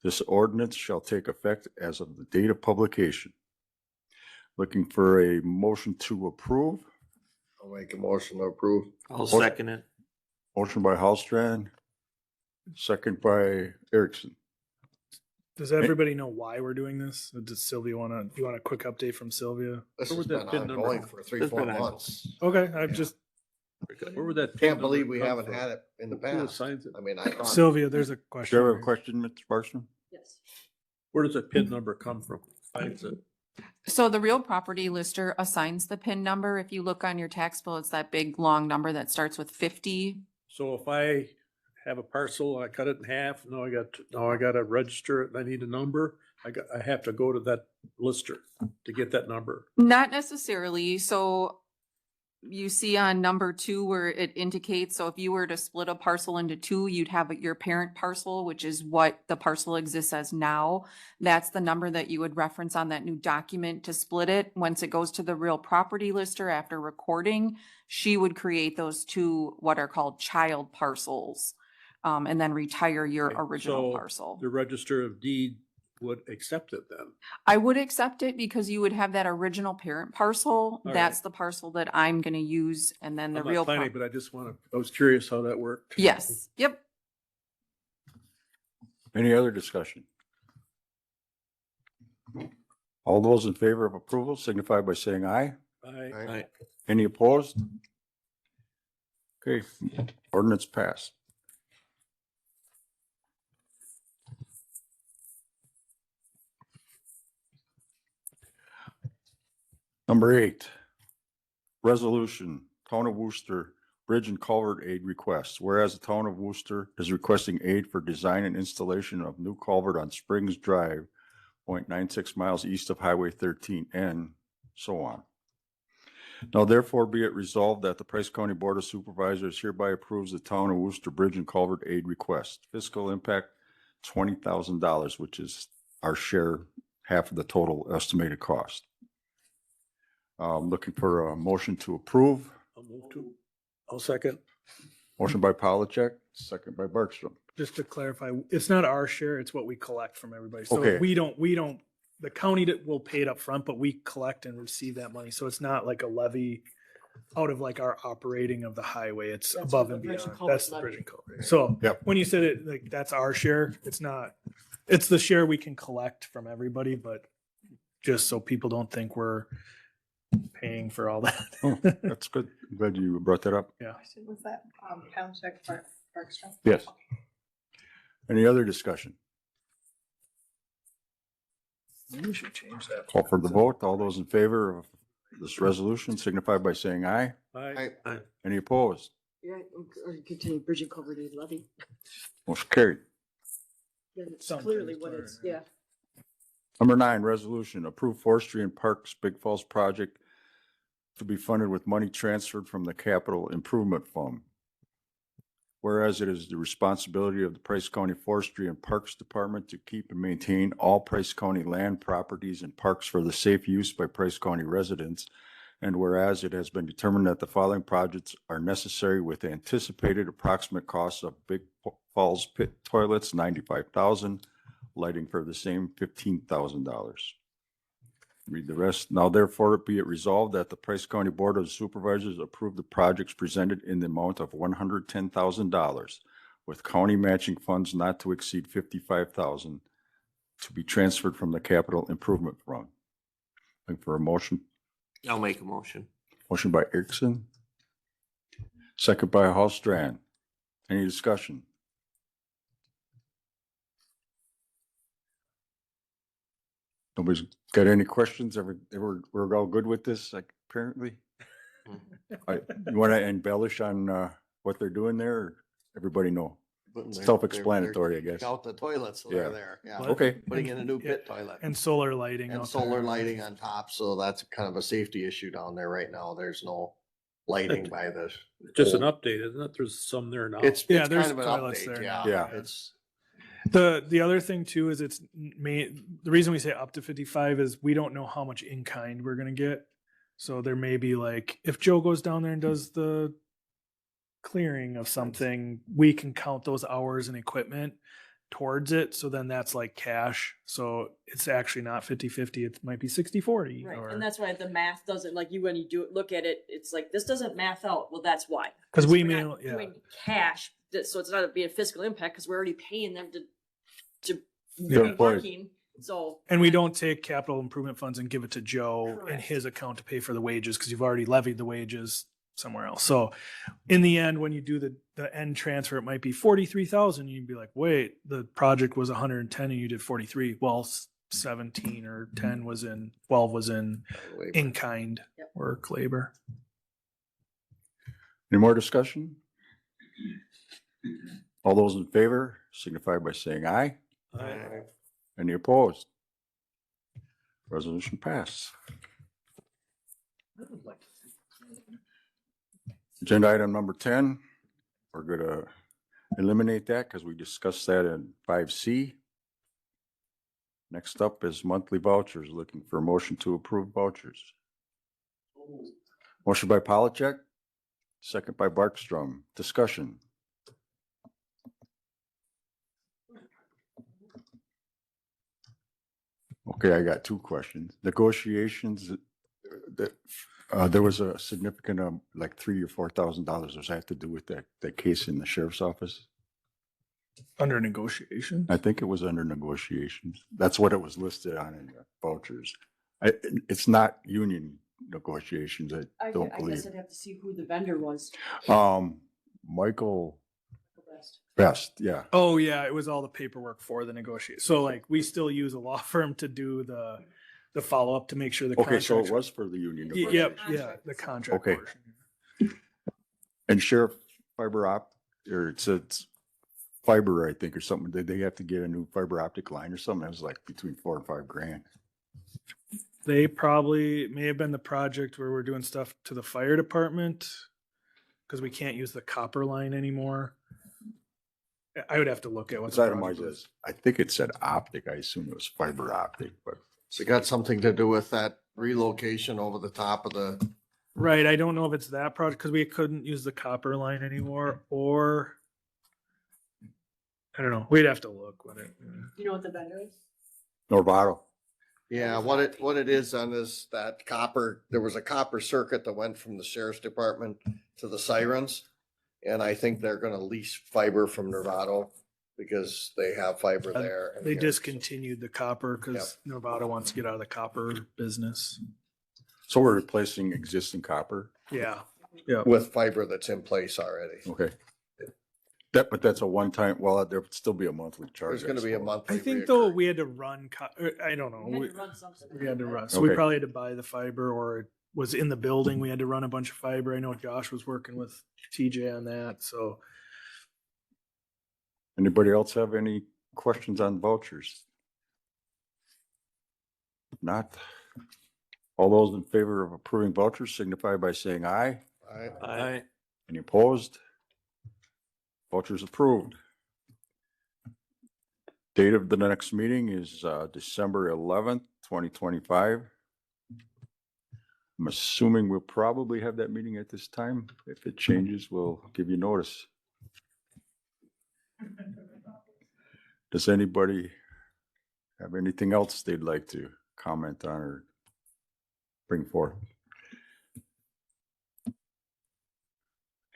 This ordinance shall take effect as of the date of publication. Looking for a motion to approve. I'll make a motion to approve. I'll second it. Motion by Hallstrand, second by Erickson. Does everybody know why we're doing this? Or does Sylvia you want a quick update from Sylvia? This Where has would been that PIN number ongoing come for It's 3-4 been months. Okay, Yeah. Where would that? Can't believe we haven't had it in the Who past. assigns it? I mean, I thought. Sylvia, there's a Do question. you have a here. question, Mr. Barstrom? Yes. Where does that PIN number come from? Finds it. So the real property lister assigns the PIN number. If you look on your tax bill, it's that big, long number that starts with 50. So if I have a parcel, I cut it in half, now I got to register it, and I need a number, I have to go to that lister to get that number. Not necessarily. So you see on number 2 where it indicates, so if you were to split a parcel into 2, you'd have your parent parcel, which is what the parcel exists as now. That's the number that you would reference on that new document to split it. Once it goes to the real property lister after recording, she would create those 2 what are called child parcels, and then retire your Okay, original so parcel. The Register of Deed would accept it then. I would accept it because you would have that original parent parcel. All That's right. the parcel that I'm gonna use, and then the I'm real. not planning, but I just I was curious how that worked. Yes, yep. Any other discussion? All those in favor of approval signify by saying aye. I, Any opposed? Okay, ordinance passed. Number 8, resolution, Town of Worcester Bridge and Culvert Aid Request. Whereas the Town of Worcester is requesting aid for design and installation of new culvert on Springs Drive, 0.96 miles east of Highway 13, and so on. Now therefore be it resolved that the Price County Board of Supervisors hereby approves the Town of Worcester Bridge and Culvert Aid Request. Fiscal impact, $20,000, which is our share, half of the total estimated cost. Looking for a motion to approve. I'll move to, I'll second. Motion by Polachek, second by Bergstrom. Just to clarify, it's not our share, it's what we collect from everybody. So Okay. we don't, the county that will pay it up front, but we collect and receive that money. So it's not like a levy out of like our operating of the highway. It's That's above the and bridge and beyond. culvert That's the levy. bridge and culvert. So Yep. when you said it, like, that's our share, it's not, it's the share we can collect from everybody, but just so people don't think we're paying for all that. Oh, that's good. I'm glad you brought that up. Yeah. Was that Township Bergstrom? Yes. Any other discussion? We should change that. Call for the vote. All those in favor of this resolution signify by saying aye. I, Any opposed? Yeah, or continue bridge and culvert aid levy. Motion carried. Then it's Sounds clearly pretty what clear, it's, right? yeah. Number 9, resolution, approve forestry and parks Big Falls project to be funded with money transferred from the capital improvement fund. Whereas it is the responsibility of the Price County Forestry and Parks Department to keep and maintain all Price County land properties and parks for the safe use by Price County residents. And whereas it has been determined that the following projects are necessary with anticipated approximate costs of Big Falls pit toilets, $95,000, lighting for the same, $15,000. Read the rest. Now therefore be it resolved that the Price County Board of Supervisors approve the projects presented in the amount of $110,000 with county matching funds not to exceed $55,000 to be transferred from the capital improvement fund. Looking for a motion. I'll make a motion. Motion by Erickson. Second by Hallstrand. Any discussion? Nobody's got any questions? We're all good with this, like, apparently? You want to embellish on what they're doing there? Or everybody know? Putting their- Self-explanatory, I they're guess. Out the toilets, so Yeah. they're there, yeah. What? Okay. Putting in a new Yeah. pit toilet. And solar lighting. And out solar there. lighting on top, so that's kind of a safety issue down there right now. There's no lighting by this. Just an update, isn't it? There's some there now. It's, Yeah, it's there's kind of an toilets update, there yeah. now. Yeah. It's, The other thing too is the reason we say up to 55 is we don't know how much in kind we're gonna get. So there may be like, if Joe goes down there and does the clearing of something, we can count those hours and equipment towards it. So then that's like cash. So it's actually not 50-50. It might be 60-40. Right, or and that's why the math doesn't, like you, when you do it, look at it, it's like, this doesn't math out. Well, that's why. 'Cause we we're may- not yeah. doing cash, so it's not being a fiscal impact because we're already paying them to Good be point. working, so. and we don't take capital improvement funds and give it to Joe in Correct. his account to pay for the wages because you've already levied the wages somewhere else. So in the end, when you do the end transfer, it might be 43,000. You'd be like, wait, the project was 110 and you did 43. Well, 17 or 10 was in, 12 was in kind Yep. work labor. Any more discussion? All those in favor signify by saying aye. Any opposed? Resolution passed. Agenda item number 10, we're gonna eliminate that because we discussed that in 5C. Next up is monthly vouchers, looking for a motion to approve vouchers. Motion by Polachek, second by Barkstrom. Discussion. Okay, I got two questions. Negotiations, there was a significant, like $3,000 or $4,000. Does that have to do with that case in the sheriff's office? Under negotiation. I think it was under negotiations. That's what it was listed on in the vouchers. It's not union negotiations, I don't I believe. guess I'd have to see who the vendor was. Michael Best, yeah. Oh yeah, it was all the paperwork for the negotiation. So like we still use a law firm to do the follow up to make sure the Okay, so it contracts- was for the union. Yep, negotiations. yeah, the contract Okay. portion. And Sheriff Fiber or it's fiber, I think, or something. Did they have to get a new fiber optic line or something? It was like between $4,000 and $5,000. They probably may have been the project where we're doing stuff to the fire department because we can't use the copper line anymore. I would have to look at what It's the itemized project was. as, I think it said optic. I assume it was fiber optic, but So it got something to do with that relocation over the top of the, Right, I don't know if it's that project because we couldn't use the copper line anymore, or I don't know. We'd have to look with it. You know what the vendor is? Norvato. yeah, what it is on this, that copper, there was a copper circuit that went from the sheriff's department to the sirens. And I think they're gonna lease fiber from Nervato because they have fiber Uh, there. and They here. discontinued the copper because Nevada wants to get out of the copper business. So we're replacing existing copper. Yeah, yeah. With fiber that's in place already. Okay. But that's a one-time, well, there would still be a monthly charge. There's gonna be a suppose. monthly. I think though reoccurring. we had to run. I don't know. We had to run something. We had to run. So we Okay. probably had to buy the fiber, or it was in the building. We had to run a bunch of fiber. I know Josh was working with TJ on that. So Anybody else have any questions on vouchers? If not, all those in favor of approving vouchers signify by saying aye. Alright. Any opposed? Vouchers approved. Date of the next meeting is December 11th, 2025. I'm assuming we'll probably have that meeting at this time. If it changes, we'll give you notice. Does anybody have anything else they'd like to comment on or bring forth?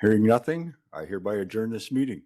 Hearing nothing, I hereby adjourn this meeting.